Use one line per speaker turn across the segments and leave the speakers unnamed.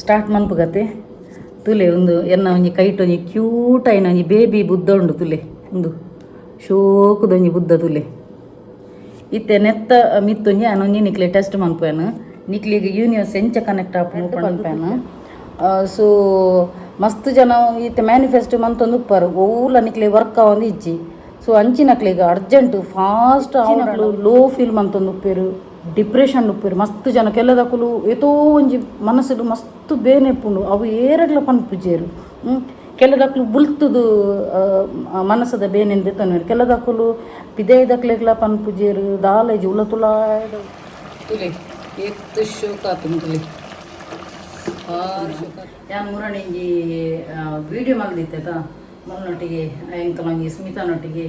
Start ಮನ್ಪುಗತೆ ತುಲೆ ಒಂದು ಎನ್ನ ಒಂಜಿ ಕೈಟ್ ಒಂಜಿ ಕ್ಯೂಟ್ ಆಯ್ನ ಒಂಜಿ ಬೇಬಿ ಬುದ್ಧ ಉಂಡು ತುಲೆ ಒಂದು ಶೋಕುದೊಂಜಿ ಬುದ್ಧ ತುಲೆ ಇತ್ತೆ ನೆತ್ತ ಮಿತ್ತೊಂಜಿ ಆನೊಂಜಿ ನಿಕ್ಲೆ ಟೆಸ್ಟ್ ಮನ್ಪೇನು ನಿಕ್ಲಿಗೆ ಯೂನಿವರ್ಸ್ ಎಂಚ ಕನೆಕ್ಟ್ ಆಪುಂಡು ಪನ್ಪೇನು. ಸೊ ಮಸ್ತ್ ಜನ ಇತ್ತೆ ಮ್ಯಾನಿಫೆಸ್ಟ್ ಮಂತೊಂದು ಉಪ್ಪರು ಓಲ ನಿಕ್ಲೆ ವರ್ಕ್ ಆವೊಂದು ಇಜ್ಜಿ. ಸೊ ಅಂಚಿನಕ್ಲೆಗ್ ಅರ್ಜೆಂಟ್ ಫಾಸ್ಟ್ ಆವನಕ್ಲು ಲೋ ಫೀಲ್ ಮಂತೊಂದು ಉಪ್ಪೇರು, ಡಿಪ್ರೆಷನ್ ಉಪ್ಪೇರು ಮಸ್ತ್ ಜನ. ಕೆಲದಕ್ಕಲು ಏತೋ ಒಂಜಿ ಮನಸ್ಸು ಮಸ್ತ್ ಬೇನೆಪ್ಪುಂಡು ಅವು ಏರಗ್ಲ ಪನ್ಪುಜೇರು. ಕೆಲದಕ್ಕಲು ಬುಲ್ತುದು ಮನಸ್ಸದ ಬೇನೆಂದು ತಂದು ಕೆಲದಕ್ಕಲು ಪಿದೈದಕ್ಲೆಗ್ಲ ಪನ್ಪುಜೇರು ದಾಲೇಜಿ ಉಲ ತುಲಾಯ್ದ ತುಲೆ ಎತ್ತು ಶೋಕಾತು ತುಲೆ ಯಾನ್ ಮುರಣಿ ವಿಡಿಯೋ ಮಲ್ದಿತ್ತದ ಮೊನ್ನೊಟ್ಟಿಗೆ ಎಂಕಲೊಂಜಿ ಸ್ಮಿತಾನೊಟ್ಟಿಗೆ.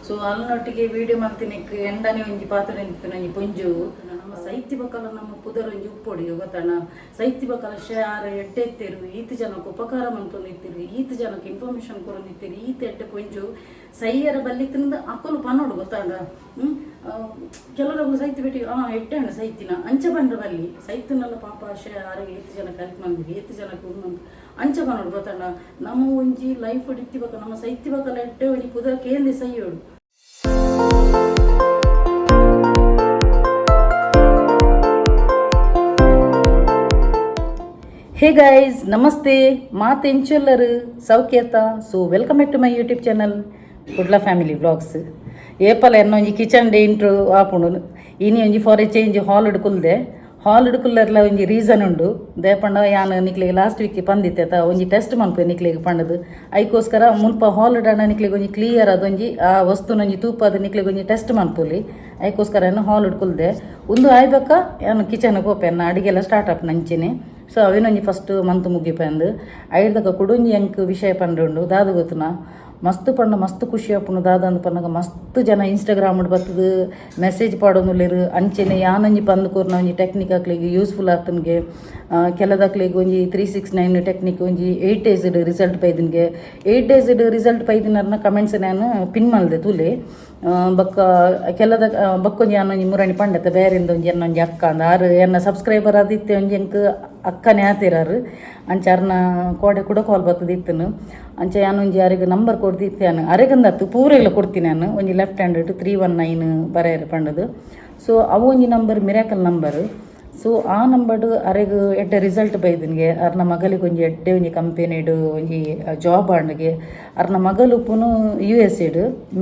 ಸೊ ಅಲ್ಲೊಟ್ಟಿಗೆ ವಿಡಿಯೋ ಮಾಡ್ತೀನಿ ಎಂಡನೆ ಒಂಜಿ ಪಾತ್ರ ನಿಂತಿನ ಪೊಂಜು ನಮ್ಮ ಸೈತಿ ಬಕ್ಕಲ ನಮ್ಮ ಪುದರ್ ಒಂಜಿ ಉಪ್ಪೊಡಿಗೆ ಗೊತ್ತಣ್ಣ. ಸೈತಿ ಬಕ್ಕಲ ಶಾರ ಎಡ್ಡೆ ಎತ್ತೇರು ಈತ ಜನಕ್ಕೆ ಉಪಕಾರ ಮಂತೊಂದಿತ್ತೀರಿ, ಈತ ಜನಕ್ಕೆ ಇನ್ಫಾರ್ಮೇಶನ್ ಕೊರೊಂದಿತ್ತೀರಿ, ಈತ ಎಡ್ಡೆ ಪೊಂಜು ಸೈಯರ ಬಲ್ಲಿತ್ತಿಂದ ಅಕ್ಕಲು ಪನ್ನೋಡು ಗೊತ್ತಾಂಡ. ಕೆಲವರು ಸೈತಿ ಬಿಟ್ಟು ಎಡ್ಡೆ ಹಣ್ಣು ಸೈತಿನ ಅಂಚ ಬಂಡ್ರ ಬಲ್ಲಿ ಸೈತಿನಲ್ಲ ಪಾಪ ಶಾರ ಈತ ಜನಕ್ಕೆ ಹೆಲ್ಪ್ ಮಂದಿಗೆ ಈತ ಜನಕ್ಕೆ ಒಂದು ಅಂಚ ಬನ್ನೋಡು ಗೊತ್ತಾಂಡ. ನಮ್ಮ ಒಂಜಿ ಲೈಫ್ ಹೊಡಿತಿಬೇಕ ನಮ್ಮ ಸೈತಿ ಬಕ್ಕಲ ಎಡ್ಡೆ ಒಂಜಿ ಪುದರ್ ಕೇಂದ್ರ ಸೈಯೋಡು. ಹೇ ಗೈಸ್, ನಮಸ್ತೆ, ಮಾತು ಎಂಚೊಲ್ಲರು ಸೌಖ್ಯತ. So welcome back to my YouTube channel Kudla family vlogs. ಏಪಲ ಎನ್ನೊಂಜಿ ಕಿಚನ್ ಡೇ ಇಂಟ್ರು ಆಪುಂಡು. ಇನಿ ಒಂಜಿ ಫಾರ್ ಎ ಚೇಂಜ್ ಹಾಲ್ ಹಿಡ್ಕುಲ್ದೆ. ಹಾಲ್ ಹಿಡ್ಕುಲ್ಲರ್ಲ ಒಂಜಿ ರೀಸನ್ ಉಂಡು. ದೇಪಂಡ ಯಾನು ನಿಕ್ಲಿಗೆ ಲಾಸ್ಟ್ ವೀಕ್ ಪಂದಿತ್ತೆ ಒಂಜಿ ಟೆಸ್ಟ್ ಮನ್ಪೆ ನಿಕ್ಲಿಗೆ ಪಂಡದು. ಐಕೋಸ್ಕರ ಮುಲ್ಪ ಹಾಲ್ ಇಡೋಣ ನಿಕ್ಲಿಗೆ ಒಂಜಿ ಕ್ಲಿಯರ್ ಅದೊಂಜಿ ಆ ವಸ್ತುನೊಂಜಿ ತೂಪದ ನಿಕ್ಲಿಗೆ ಒಂಜಿ ಟೆಸ್ಟ್ ಮನ್ಪುಲಿ. ಐಕೋಸ್ಕರ ಏನು ಹಾಲ್ ಹಿಡ್ಕುಲ್ದೆ ಒಂದು ಆಯ್ಬೇಕ ಏನು ಕಿಚನ್ಗೆ ಹೋಪೆನ್ನ ಅಡುಗೆಲ್ಲ ಸ್ಟಾರ್ಟ್ ಆಪ್ ನಂಚಿನಿ. ಸೊ ಅವೇನೊಂಜಿ ಫಸ್ಟ್ ಮಂತ್ ಮುಗಿಪಂದು ಐಡ್ದಾಗ ಕುಡುಂಜಿ ಎಂಕ್ ವಿಷಯ ಪಂಡುಂಡು ದಾದ ಗೊತ್ತುನ ಮಸ್ತ್ ಪಂಡ ಮಸ್ತ್ ಖುಷಿ ಆಪುಂಡು. ದಾದ ಅಂದ್ ಪನ್ನಗ ಮಸ್ತ್ ಜನ ಇನ್ಸ್ಟಾಗ್ರಾಮ್ ಬರ್ತದೆ ಮೆಸೇಜ್ ಪಾಡೋನುಲ್ಲೇರು ಅಂಚೆನೆ ಯಾನೊಂಜಿ ಪಂದು ಕೂರ್ನ ಒಂಜಿ ಟೆಕ್ನಿಕ್ ಹಾಕ್ಲಿಗೆ ಯೂಸ್ಫುಲ್ ಆಗ್ತನ್ಗೆ. ಕೆಲದಾಕ್ಲಿಗೆ ಒಂಜಿ 369 ಟೆಕ್ನಿಕ್ ಒಂಜಿ 8 days ರಿಸಲ್ಟ್ ಪೈದಿನ್ಗೆ 8 days ರಿಸಲ್ಟ್ ಪೈದಿನರ್ನ ಕಮೆಂಟ್ಸ್ ನಾನು ಪಿನ್ ಮಲ್ದೆ ತುಲೆ. ಬಕ್ಕ ಕೆಲದ ಬಕ್ಕೊಂಜಿ ಅನ್ನೊಂಜಿ ಮುರಣಿ ಪಂಡತೆ ಬೇರೆಂದ ಒಂಜಿ ಅನ್ನೊಂಜಿ ಅಕ್ಕ ಅಂದ ಆರು ಎನ್ನ ಸಬ್ಸ್ಕ್ರೈಬರ್ ಆದಿತ್ತೆ ಒಂಜಿ ಎಂಕ್ ಅಕ್ಕನೇ ಆತಿರಾರು ಅಂಚ ಅರ್ನ ಕೋಡೆ ಕೂಡ ಕಾಲ್ ಬರ್ತದೆ ಇತ್ತನು ಅಂಚ ಯಾನೊಂಜಿ ಯಾರಿಗೆ ನಂಬರ್ ಕೊಡ್ದಿತ್ತೇನು ಅರೆಗಂದತ್ತು ಪೂರ ಇಲ್ಲ ಕೊಡ್ತೀನಿ ನಾನು ಒಂಜಿ ಲೆಫ್ಟ್ ಹ್ಯಾಂಡ್ 319 ಬರೆಯರೆ ಪಂಡದು. ಸೊ ಅವು ಒಂಜಿ ನಂಬರ್ ಮಿರಾಕಲ್ ನಂಬರ್. ಸೊ ಆ ನಂಬರ್ಡು ಅರೆಗ್ ಎಡ್ಡೆ ರಿಸಲ್ಟ್ ಬೈದನ್ಗೆ ಅರ್ನ ಮಗಳಿಗೆ ಒಂಜಿ ಎಡ್ಡೆ ಒಂಜಿ ಕಂಪೆನಿಡು ಒಂಜಿ ಜಾಬ್ ಆಂಡ್ಗೆ ಅರ್ನ ಮಗಲು ಉಪ್ಪುನು US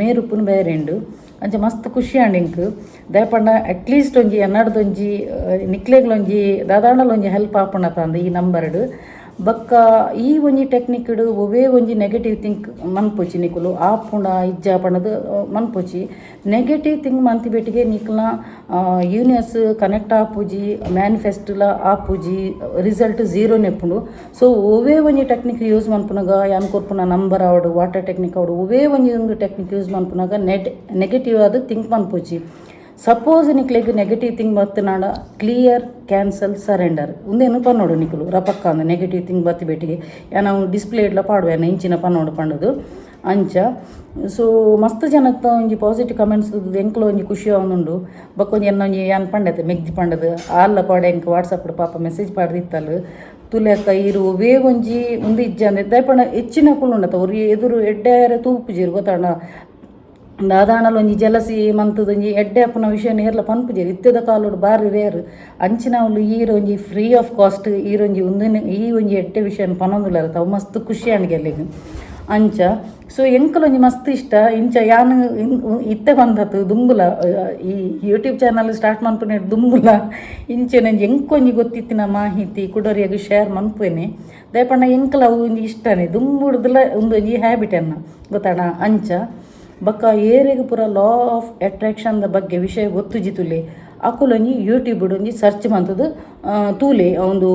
ಮೇರು ಉಪ್ಪುನು ಬೇರೆ ಉಂಡು ಅಂಚ ಮಸ್ತ್ ಖುಷಿ ಆಂಡಿಂಕ್. ದಯಪಂಡ ಅಟ್ಲೀಸ್ಟ್ ಒಂಜಿ ಎನ್ನಡ್ದೊಂಜಿ ನಿಕ್ಲೆಗ್ಲೊಂಜಿ ದಾದಾಂಡಲೊಂಜಿ ಹೆಲ್ಪ್ ಆಪುಂಡ ತಂದು ಈ ನಂಬರ್ಡು. ಬಕ್ಕ ಈ ಒಂಜಿ ಟೆಕ್ನಿಕ್ಡು ಒವೇ ಒಂಜಿ ನೆಗೆಟಿವ್ ಥಿಂಕ್ ಮನ್ಪೋಚಿ ನಿಕುಲು ಆಪುಂಡ ಇಜ್ಜ ಪಂಡದು ಮನ್ಪೋಚಿ. ನೆಗೆಟಿವ್ ಥಿಂಕ್ ಮಂತಿಬೇಟಿಗೆ ನಿಕ್ಲ ಯೂನಿವರ್ಸ್ ಕನೆಕ್ಟ್ ಆಪುಜಿ ಮ್ಯಾನಿಫೆಸ್ಟ್ಲ ಆಪುಜಿ ರಿಸಲ್ಟ್ ಝೀರೋ ನೆಪ್ಪುಂಡು. ಸೊ ಒವೇ ಒಂಜಿ ಟೆಕ್ನಿಕ್ ಯೂಸ್ ಮನ್ಪುನಾಗ ಯಾನ್ ಕೊರ್ಪುನ ನಂಬರ್ ಆವಡು ವಾಟರ್ ಟೆಕ್ನಿಕ್ ಆವಡು ಒವೇ ಒಂಜಿ ಒಂದು ಟೆಕ್ನಿಕ್ ಯೂಸ್ ಮನ್ಪುನಾಗ ನೆಗೆಟಿವ್ ಆದ ಥಿಂಕ್ ಮನ್ಪೋಚಿ. ಸಪೋಸ್ ನಿಕ್ಲೆಗ್ ನೆಗೆಟಿವ್ ಥಿಂಗ್ ಬತ್ತನಾಡ ಕ್ಲಿಯರ್ ಕ್ಯಾನ್ಸಲ್ ಸರೆಂಡರ್ ಒಂದೇನು ಪನ್ನೋಡು ನಿಕ್ಲು ರಪಕ್ಕ ಅಂದ ನೆಗೆಟಿವ್ ಥಿಂಗ್ ಬತ್ತಿ ಬೇಟಿಗೆ ನಾವು ಡಿಸ್ಪ್ಲೇ ಇಡ್ಲ ಪಾಡುವೇನ ಇಂಚಿನ ಪನ್ನೋಡು ಪಂಡದು ಅಂಚ. ಸೊ ಮಸ್ತ್ ಜನತ್ತ ಒಂಜಿ ಪಾಸಿಟಿವ್ ಕಮೆಂಟ್ಸ್ ಎಂಕ್ಲು ಒಂಜಿ ಖುಷಿ ಅವನುಂಡು. ಬಕ್ಕೊಂಜಿ ಎನ್ನೊಂಜಿ ಯಾನ್ ಪಂಡತೆ ಮೆಗ್ದಿ ಪಂಡದು ಆಲ್ಲ ಪಾಡೆ ಎಂಕ್ ವಾಟ್ಸಪ್ ಪಾಪ ಮೆಸೇಜ್ ಪಾಡ್ದಿತ್ತಲ್ಲ ತುಲೆಕ ಇರು ಒವೇ ಒಂಜಿ ಮುಂದೆ ಇಜ್ಜ ಅಂದ್ರೆ ದಯಪಂಡ ಹೆಚ್ಚಿನ ಕುಲುಂಡತ ಅವ್ರು ಎದುರು ಎಡ್ಡೆ ತೂಪುಜೀರು ಗೊತ್ತಾಂಡ. ದಾದಾಂಡಲ ಒಂಜಿ ಜಲಸಿ ಮಂತದೊಂಜಿ ಎಡ್ಡೆ ಅಪ್ಪನ ವಿಷಯ ನೇರ್ಲ ಪನ್ಪುಜೇರು ಇತ್ತದ ಕಾಲೋಡು ಬಾರಿ ರೇರ್ ಅಂಚಿನ ಅವ್ಲು ಈರೊಂಜಿ ಫ್ರೀ ಆಫ್ ಕಾಸ್ಟ್ ಈರೊಂಜಿ ಒಂದಿನ ಈ ಒಂಜಿ ಎಡ್ಡೆ ವಿಷಯ ಪನ್ನೊಂದುಲ್ಲ ಅವು ಮಸ್ತ್ ಖುಷಿ ಆಂಡ್ಗೆ ಅಲ್ಲಿಗೆ ಅಂಚ. ಸೊ ಎಂಕಲೊಂಜಿ ಮಸ್ತ್ ಇಷ್ಟ ಇಂಚ ಯಾನು ಇತ್ತೆ ಬಂದತ್ತು ದುಂಬುಲ ಈ ಯೂಟ್ಯೂಬ್ ಚಾನಲ್ ಸ್ಟಾರ್ಟ್ ಮನ್ಪುನೆ ದುಂಬುಲ ಇಂಚೆನಂಜಿ ಎಂಕೊಂಜಿ ಗೊತ್ತಿತ್ತಿನ ಮಾಹಿತಿ ಕುಡೋರಿಯಾಗ ಶೇರ್ ಮನ್ಪುನೆ. ದಯಪಣ್ಣ ಎಂಕಲ ಅವು ಒಂಜಿ ಇಷ್ಟನೇ ದುಂಬುಡ್ದಲ ಒಂದೊಂಜಿ ಹ್ಯಾಬಿಟ್ ಅನ್ನ ಗೊತ್ತಾಣ ಅಂಚ. ಬಕ್ಕ ಏರೆಗೆ ಪೂರ ಲಾ ಆಫ್ ಅಟ್ರಾಕ್ಷನ್ದ ಬಗ್ಗೆ ವಿಷಯ ಗೊತ್ತುಜಿತುಲೆ ಅಕುಲೊಂಜಿ ಯೂಟ್ಯೂಬ್ಡ್ ಒಂಜಿ ಸರ್ಚ್ ಮಂತದ್ದು ತೂಲೆ ಒಂದು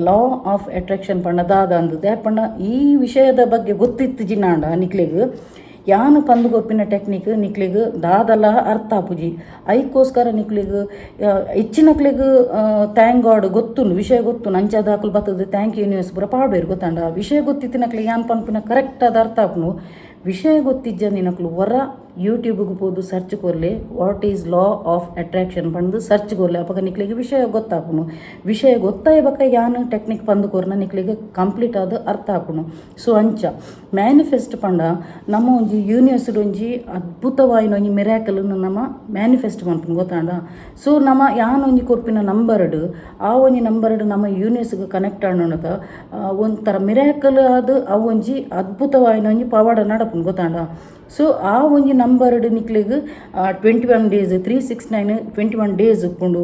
ಲಾ ಆಫ್ ಅಟ್ರಾಕ್ಷನ್ ಪಂಡ ದಾದ ಅಂದು ದ್ಯಾಪಂಡ ಈ ವಿಷಯದ ಬಗ್ಗೆ ಗೊತ್ತಿತ್ತು ಜಿನಾಂಡ ನಿಕ್ಲೆಗ್ ಯಾನು ಪಂದು ಗೊಪ್ಪಿನ ಟೆಕ್ನಿಕ್ ನಿಕ್ಲಿಗೆ ದಾದಲ ಅರ್ಥ ಆಪುಜಿ. ಐಕೋಸ್ಕರ ನಿಕ್ಲಿಗೆ ಹೆಚ್ಚಿನಕ್ಲಿಗೆ ಥ್ಯಾಂಕ್ ಗಾಡ್ ಗೊತ್ತುಂಡು ವಿಷಯ ಗೊತ್ತು ಅಂಚಾದ ಹಾಕಲು ಬರ್ತದೆ ಥ್ಯಾಂಕ್ ಯೂನಿವರ್ಸ್ ಪೂರ ಪಾಡ್ಬೇರು ಗೊತ್ತಾಂಡ ವಿಷಯ ಗೊತ್ತಿತ್ತಿನಕ್ಲಿಗೆ ಯಾನ್ ಪನ್ಪಿನ ಕರೆಕ್ಟ್ ಆದ ಅರ್ಥ ಆಪುನು. ವಿಷಯ ಗೊತ್ತಿಜ್ಜ ನಿನಕ್ಲು ಹೊರ ಯೂಟ್ಯೂಬ್ಗೆ ಹೋದು ಸರ್ಚ್ ಕೊರ್ಲೆ what is law of attraction ಬಂದು ಸರ್ಚ್ ಕೊರ್ಲೆ ಅವಾಗ ನಿಕ್ಲಿಗೆ ವಿಷಯ ಗೊತ್ತಾಪುನು. ವಿಷಯ ಗೊತ್ತಾಯಬೇಕ ಯಾನು ಟೆಕ್ನಿಕ್ ಬಂದು ಕೊರ್ನ ನಿಕ್ಲಿಗೆ ಕಂಪ್ಲೀಟ್ ಆದ ಅರ್ಥ ಆಪುನು. ಸೊ ಅಂಚ ಮ್ಯಾನಿಫೆಸ್ಟ್ ಪಂಡ ನಮ್ಮ ಒಂಜಿ ಯೂನಿವರ್ಸ್ಡ್ ಒಂಜಿ ಅದ್ಭುತವಾಯಿನ ಒಂಜಿ ಮಿರಾಕಲ್ನ ನಮ್ಮ ಮ್ಯಾನಿಫೆಸ್ಟ್ ಮಾಡ್ಪುನು ಗೊತ್ತಾಂಡ. ಸೊ ನಮ್ಮ ಯಾನು ಒಂಜಿ ಕೊರ್ಪಿನ ನಂಬರ್ಡ್ ಆ ಒಂಜಿ ನಂಬರ್ಡ್ ನಮ್ಮ ಯೂನಿವರ್ಸ್ಗೆ ಕನೆಕ್ಟ್ ಆಡೋಣದ ಒಂಥರ ಮಿರಾಕಲ್ ಅದು ಅವು ಒಂಜಿ ಅದ್ಭುತವಾಯಿನ ಒಂಜಿ ಪವಾಡ ನಡಪುನು ಗೊತ್ತಾಂಡ. ಸೊ ಆ ಒಂಜಿ ನಂಬರ್ಡ್ ನಿಕ್ಲಿಗೆ 21 days 369 21 days ಉಪ್ಪುಂಡು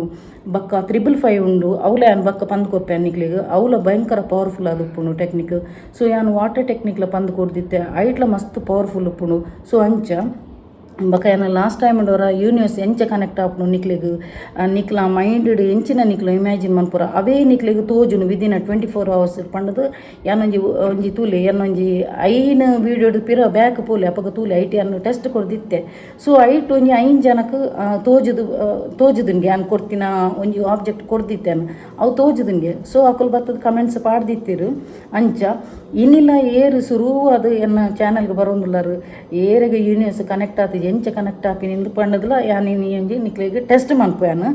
ಬಕ್ಕ 555 ಉಂಡು ಅವಲೇ ಯಾನು ಬಕ್ಕ ಪಂದು ಕೊರ್ಪೆ ನಿಕ್ಲಿಗೆ ಅವಲ ಭಯಂಕರ ಪವರ್ಫುಲ್ ಅದು ಉಪ್ಪುಂಡು ಟೆಕ್ನಿಕ್. ಸೊ ಯಾನು ವಾಟರ್ ಟೆಕ್ನಿಕ್ಲ ಪಂದು ಕೊಡ್ದಿತ್ತೆ ಐಟ್ಲ ಮಸ್ತ್ ಪವರ್ಫುಲ್ ಉಪ್ಪುಂಡು. ಸೊ ಅಂಚ ಬಕ ಏನ ಲಾಸ್ಟ್ ಟೈಮ್ ಅವರ ಯೂನಿವರ್ಸ್ ಎಂಚ ಕನೆಕ್ಟ್ ಆಪುನು ನಿಕ್ಲಿಗೆ ನಿಕ್ಲ ಮೈಂಡ್ ಎಂಚಿನ ನಿಕ್ಲು ಇಮ್ಯಾಜಿನ್ ಮನ್ಪುರ ಅವೇ ನಿಕ್ಲಿಗೆ ತೋಜುನು ವಿದಿನ್ 24 hours ಪಂಡದು ಯಾನೊಂಜಿ ಒಂಜಿ ತೂಲೆ ಏನೊಂಜಿ ಐನ್ ವೀಡಿಯೋಡು ಪಿರ ಬ್ಯಾಕ್ ಪೋಲೆ ಅಪಗ ತೂಲೆ ಐಟಿ ಅನ್ನು ಟೆಸ್ಟ್ ಕೊಡ್ದಿತ್ತೆ. ಸೊ ಐಟ್ ಒಂಜಿ 5 ಜನಕ್ಕೆ ತೋಜುದನ್ಗೆ ಯಾನು ಕೊಡ್ತಿನ ಒಂಜಿ ಆಬ್ಜೆಕ್ಟ್ ಕೊಡ್ದಿತ್ತೇನು ಅವು ತೋಜುದನ್ಗೆ. ಸೊ ಅಕಲ್ ಬತ್ತದ ಕಮೆಂಟ್ಸ್ ಪಾಡ್ದಿತ್ತಿರು ಅಂಚ ಇನ್ನಿಲ್ಲ ಏರು ಶುರು ಅದು ಎನ್ನ ಚಾನಲ್ಗೆ ಬರೋದಿಲ್ಲರು ಏರೆಗೆ ಯೂನಿವರ್ಸ್ ಕನೆಕ್ಟ್ ಆತ ಎಂಚ ಕನೆಕ್ಟ್ ಆಪಿ ನಿಂದು ಪಂಡದಿಲ್ಲ ಯಾನಿ ಒಂಜಿ ನಿಕ್ಲಿಗೆ ಟೆಸ್ಟ್ ಮನ್ಪುಯಾನು.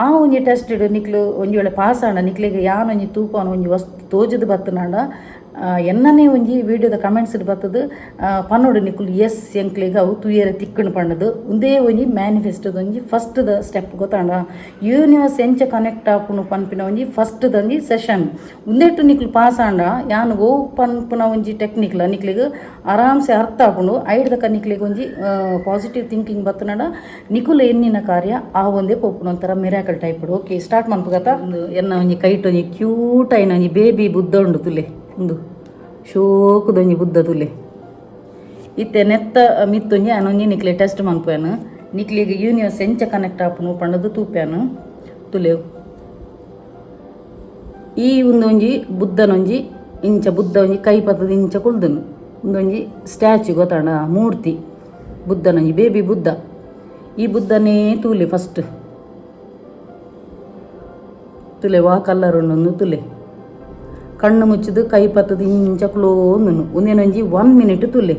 ಆ ಒಂಜಿ ಟೆಸ್ಟ್ ಇಡು ನಿಕ್ಲು ಒಂಜಿ ವೇಳೆ ಪಾಸ್ ಆಂಡ ನಿಕ್ಲಿಗೆ ಯಾನೊಂಜಿ ತೂಪಾನ ಒಂಜಿ ವಸ್ತು ತೋಜದು ಬತ್ತನಾಂಡ ಎನ್ನನೇ ಒಂಜಿ ವೀಡಿಯೋದ ಕಮೆಂಟ್ಸ್ ಬರ್ತದೆ ಪನ್ನೋಡು ನಿಕ್ಕುಲು ಎಸ್ ಎಂಕ್ಲಿಗೆ ಅವು ತೂಯರೆ ತಿಕ್ಕಣು ಪಂಡದು ಒಂದೇ ಒಂಜಿ ಮ್ಯಾನಿಫೆಸ್ಟೋದ ಒಂಜಿ ಫಸ್ಟ್ದ ಸ್ಟೆಪ್ ಗೊತ್ತಾಂಡ. ಯೂನಿವರ್ಸ್ ಎಂಚ ಕನೆಕ್ಟ್ ಆಪುನು ಪನ್ಪಿನ ಒಂಜಿ ಫಸ್ಟ್ದ ಒಂಜಿ ಸೆಷನ್ ಉಂದೆಟ್ಟು ನಿಕ್ಲು ಪಾಸ್ ಆಂಡ ಯಾನು ಓ ಪನ್ಪುನ ಒಂಜಿ ಟೆಕ್ನಿಕ್ಲ ನಿಕ್ಲಿಗೆ ಆರಾಮ್ಸೆ ಅರ್ಥ ಆಪುಂಡು ಐಡ್ದಕ್ಕ ನಿಕ್ಲಿಗೆ ಒಂಜಿ ಪಾಸಿಟಿವ್ ಥಿಂಕಿಂಗ್ ಬತ್ತನಾಡ ನಿಕುಲು ಎನ್ನಿನ ಕಾರ್ಯ ಆ ಒಂದೇ ಪೋಪುನು ಒಂಥರ ಮಿರಾಕಲ್ ಟೈಪ್. ಓಕೆ ಸ್ಟಾರ್ಟ್ ಮನ್ಪುಗತ್ತ ಒಂದು ಎನ್ನ ಒಂಜಿ ಕೈಟ್ ಒಂಜಿ ಕ್ಯೂಟ್ ಆಯ್ನ ಒಂಜಿ ಬೇಬಿ ಬುದ್ಧ ಉಂಡು ತುಲೆ ಒಂದು ಶೋಕುದೊಂಜಿ ಬುದ್ಧ ತುಲೆ ಇತ್ತೆ ನೆತ್ತ ಮಿತ್ತೊಂಜಿ ಆನೊಂಜಿ ನಿಕ್ಲೆ ಟೆಸ್ಟ್ ಮನ್ಪುಯಾನು ನಿಕ್ಲಿಗೆ ಯೂನಿವರ್ಸ್ ಎಂಚ ಕನೆಕ್ಟ್ ಆಪುನು ಪಂಡದು ತೂಪ್ಯಾನು ತುಲೆವು. ಈ ಒಂದೊಂಜಿ ಬುದ್ಧನೊಂಜಿ ಇಂಚ ಬುದ್ಧ ಒಂಜಿ ಕೈ ಪತ್ತದ ಇಂಚ ಕುಳ್ದನು ಒಂದೊಂಜಿ ಸ್ಟ್ಯಾಚ್ಯು ಗೊತ್ತಾಂಡ ಮೂರ್ತಿ ಬುದ್ಧನೊಂಜಿ ಬೇಬಿ ಬುದ್ಧ. ಈ ಬುದ್ಧನೇ ತೂಲೆ ಫಸ್ಟ್ ತುಲೆ ವಾ ಕಲ್ಲರ್ ಉಂಡೊಂದು ತುಲೆ ಕಣ್ಣು ಮುಚ್ಚಿದು ಕೈ ಪತ್ತದ ಇಂಚ ಕ್ಲೋಂದನು ಒಂದೇನೊಂಜಿ 1 minute ತುಲೆ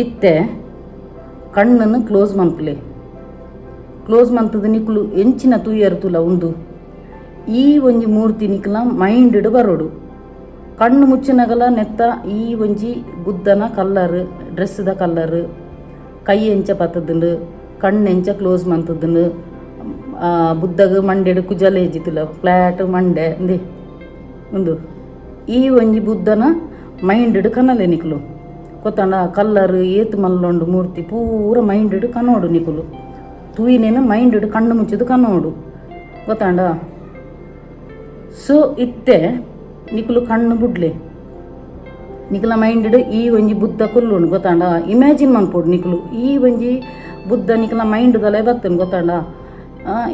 ಇತ್ತೆ ಕಣ್ಣನ್ನು ಕ್ಲೋಸ್ ಮನ್ಪುಲೆ ಕ್ಲೋಸ್ ಮಂತದ ನಿಕ್ಲು ಎಂಚಿನ ತೂಯರು ತುಲ ಉಂದು ಈ ಒಂಜಿ ಮೂರ್ತಿ ನಿಕ್ಲ ಮೈಂಡ್ ಬರೋಡು ಕಣ್ಣು ಮುಚ್ಚಿನಗಲ ನೆತ್ತ ಈ ಒಂಜಿ ಬುದ್ಧನ ಕಲ್ಲರ್ ಡ್ರೆಸ್ದ ಕಲ್ಲರ್ ಕೈ ಎಂಚ ಪತ್ತದಂಡು ಕಣ್ಣು ಎಂಚ ಕ್ಲೋಸ್ ಮಂತದನು ಬುದ್ಧಗ ಮಂಡೆಡು ಕುಜಲೆ ಇಜ್ಜಿತಿಲ್ಲ ಫ್ಲ್ಯಾಟ್ ಮಂಡೆ ಅಂದೆ ಒಂದು ಈ ಒಂಜಿ ಬುದ್ಧನ ಮೈಂಡ್ ಕನಲೆ ನಿಕ್ಲು ಗೊತ್ತಾಂಡ ಕಲ್ಲರ್ ಏತ್ ಮಲ್ಲೊಂಡು ಮೂರ್ತಿ ಪೂರ ಮೈಂಡ್ ಕನೋಡು ನಿಕುಲು ತೂಯಿನೇನು ಮೈಂಡ್ ಕಣ್ಣು ಮುಚ್ಚಿದು ಕನೋಡು ಗೊತ್ತಾಂಡ. ಸೊ ಇತ್ತೆ ನಿಕುಲು ಕಣ್ಣು ಬುಡ್ಲೆ ನಿಕುಲ ಮೈಂಡ್ ಈ ಒಂಜಿ ಬುದ್ಧ ಕೊಲ್ಲುಂಡು ಗೊತ್ತಾಂಡ. ಇಮ್ಯಾಜಿನ್ ಮನ್ಪೋಡು ನಿಕುಲು ಈ ಒಂಜಿ ಬುದ್ಧ ನಿಕುಲ ಮೈಂಡ್ ದಲೆ ಬರ್ತೇನೆ ಗೊತ್ತಾಂಡ.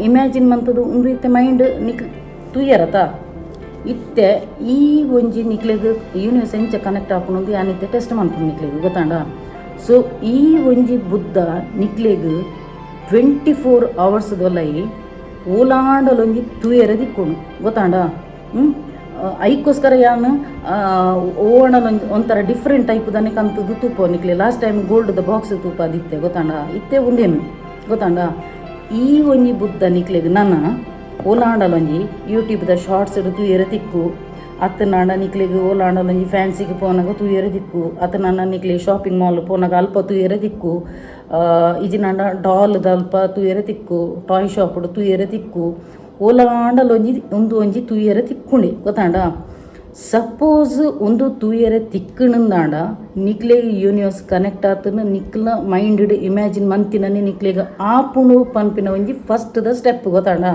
ಇಮ್ಯಾಜಿನ್ ಮಂತದು ಒಂದು ಇತ್ತೆ ಮೈಂಡ್ ನಿಕ್ ತೂಯರತ ಇತ್ತೆ ಈ ಒಂಜಿ ನಿಕ್ಲಿಗೆ ಯೂನಿವರ್ಸ್ ಎಂಚ ಕನೆಕ್ಟ್ ಆಪುನೊಂದು ಯಾನಿತ್ತೆ ಟೆಸ್ಟ್ ಮನ್ಪುಂಡು ನಿಕ್ಲಿಗೆ ಗೊತ್ತಾಂಡ. ಸೊ ಈ ಒಂಜಿ ಬುದ್ಧ ನಿಕ್ಲಿಗೆ 24 hours ದೊಲೈ ಓಲಾಂಡಲೊಂಜಿ ತೂಯರೆ ದಿಕ್ಕೋಣು ಗೊತ್ತಾಂಡ. ಐಕ್ಕೋಸ್ಕರ ಯಾನು ಓಣಲೊಂಜಿ ಒಂಥರ ಡಿಫ್ರೆಂಟ್ ಟೈಪ್ದನೆ ಕಂತದ್ದು ತೂಪ ನಿಕ್ಲಿ ಲಾಸ್ಟ್ ಟೈಮ್ ಗೋಲ್ಡ್ದ ಬಾಕ್ಸ್ ತೂಪ ಅದಿತ್ತೆ ಗೊತ್ತಾಂಡ. ಇತ್ತೆ ಒಂದೇನು ಗೊತ್ತಾಂಡ. ಈ ಒಂಜಿ ಬುದ್ಧ ನಿಕ್ಲಿಗೆ ನನ್ನ ಓಲಾಂಡಲೊಂಜಿ ಯೂಟ್ಯೂಬ್ದ ಶಾರ್ಟ್ಸ್ ತೂಯರೆ ತಿಕ್ಕು ಅತ್ತ ನಾಡ ನಿಕ್ಲಿಗೆ ಓಲಾಂಡಲೊಂಜಿ ಫ್ಯಾನ್ಸಿಗೆ ಪೋನಾಗ ತೂಯರೆ ದಿಕ್ಕು ಅತ್ತ ನನ್ನ ನಿಕ್ಲಿ ಶಾಪಿಂಗ್ ಮಾಲ್ ಪೋನಾಗ ಅಲ್ಪ ತೂಯರೆ ದಿಕ್ಕು ಇಜಿ ನಾಡ ಡಾಲ್ದ ಅಲ್ಪ ತೂಯರೆ ತಿಕ್ಕು ಟಾಯ್ ಶಾಪ್ಡು ತೂಯರೆ ತಿಕ್ಕು ಓಲಾಂಡಲೊಂಜಿ ಒಂಜಿ ತೂಯರೆ ತಿಕ್ಕುಂಡೆ ಗೊತ್ತಾಂಡ. ಸಪೋಸ್ ಒಂದು ತೂಯರೆ ತಿಕ್ಕಣಂದಾಂಡ ನಿಕ್ಲೆಗೆ ಯೂನಿವರ್ಸ್ ಕನೆಕ್ಟ್ ಆತನ ನಿಕ್ಲ ಮೈಂಡ್ ಇಮ್ಯಾಜಿನ್ ಮಂತಿನನೆ ನಿಕ್ಲೆಗೆ ಆಪುಣು ಪನ್ಪಿನ ಒಂಜಿ ಫಸ್ಟ್ದ ಸ್ಟೆಪ್ ಗೊತ್ತಾಂಡ.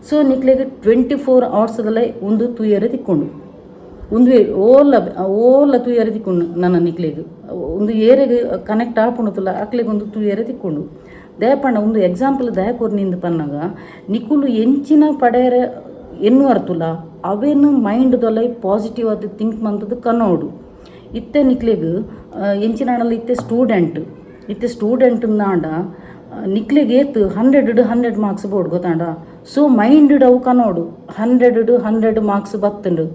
ಸೊ ನಿಕ್ಲೆಗೆ 24 hours ಒಂದು ತೂಯರೆ ತಿಕ್ಕೊಂಡು ಒಂದು ಓಲ ತೂಯರೆ ತಿಕ್ಕೊಂಡು ನನ್ನ ನಿಕ್ಲೆಗೆ ಒಂದು ಏರೆಗೆ ಕನೆಕ್ಟ್ ಆಪುಣತಲ್ಲ ಅಕ್ಲೆಗೆ ಒಂದು ತೂಯರೆ ತಿಕ್ಕೊಂಡು ದಯಪಣ್ಣ ಒಂದು ಎಕ್ಸಾಂಪಲ್ ದಯಕೋರ್ನಿಂದ ಪನ್ನಾಗ ನಿಕುಲು ಎಂಚಿನ ಪಡೆಯರೆ ಎನ್ನು ಅರ್ತುಲ ಅವೇನು ಮೈಂಡ್ ದೊಲೈ ಪಾಸಿಟಿವ್ ಆದ ಥಿಂಕ್ ಮಂತದ್ದು ಕನ್ನೋಡು ಇತ್ತೆ ನಿಕ್ಲೆಗೆ ಎಂಚಿನಾಡಲ್ಲಿ ಇತ್ತೆ ಸ್ಟೂಡೆಂಟ್ ನಾಡ ನಿಕ್ಲೆಗೆ ಏತು 100 ಮಾರ್ಕ್ಸ್ ಬೋರ್ಡ್ ಗೊತ್ತಾಂಡ. ಸೊ ಮೈಂಡ್ ಅವು ಕನ್ನೋಡು 100 ಮಾರ್ಕ್ಸ್ ಬತ್ತಂಡು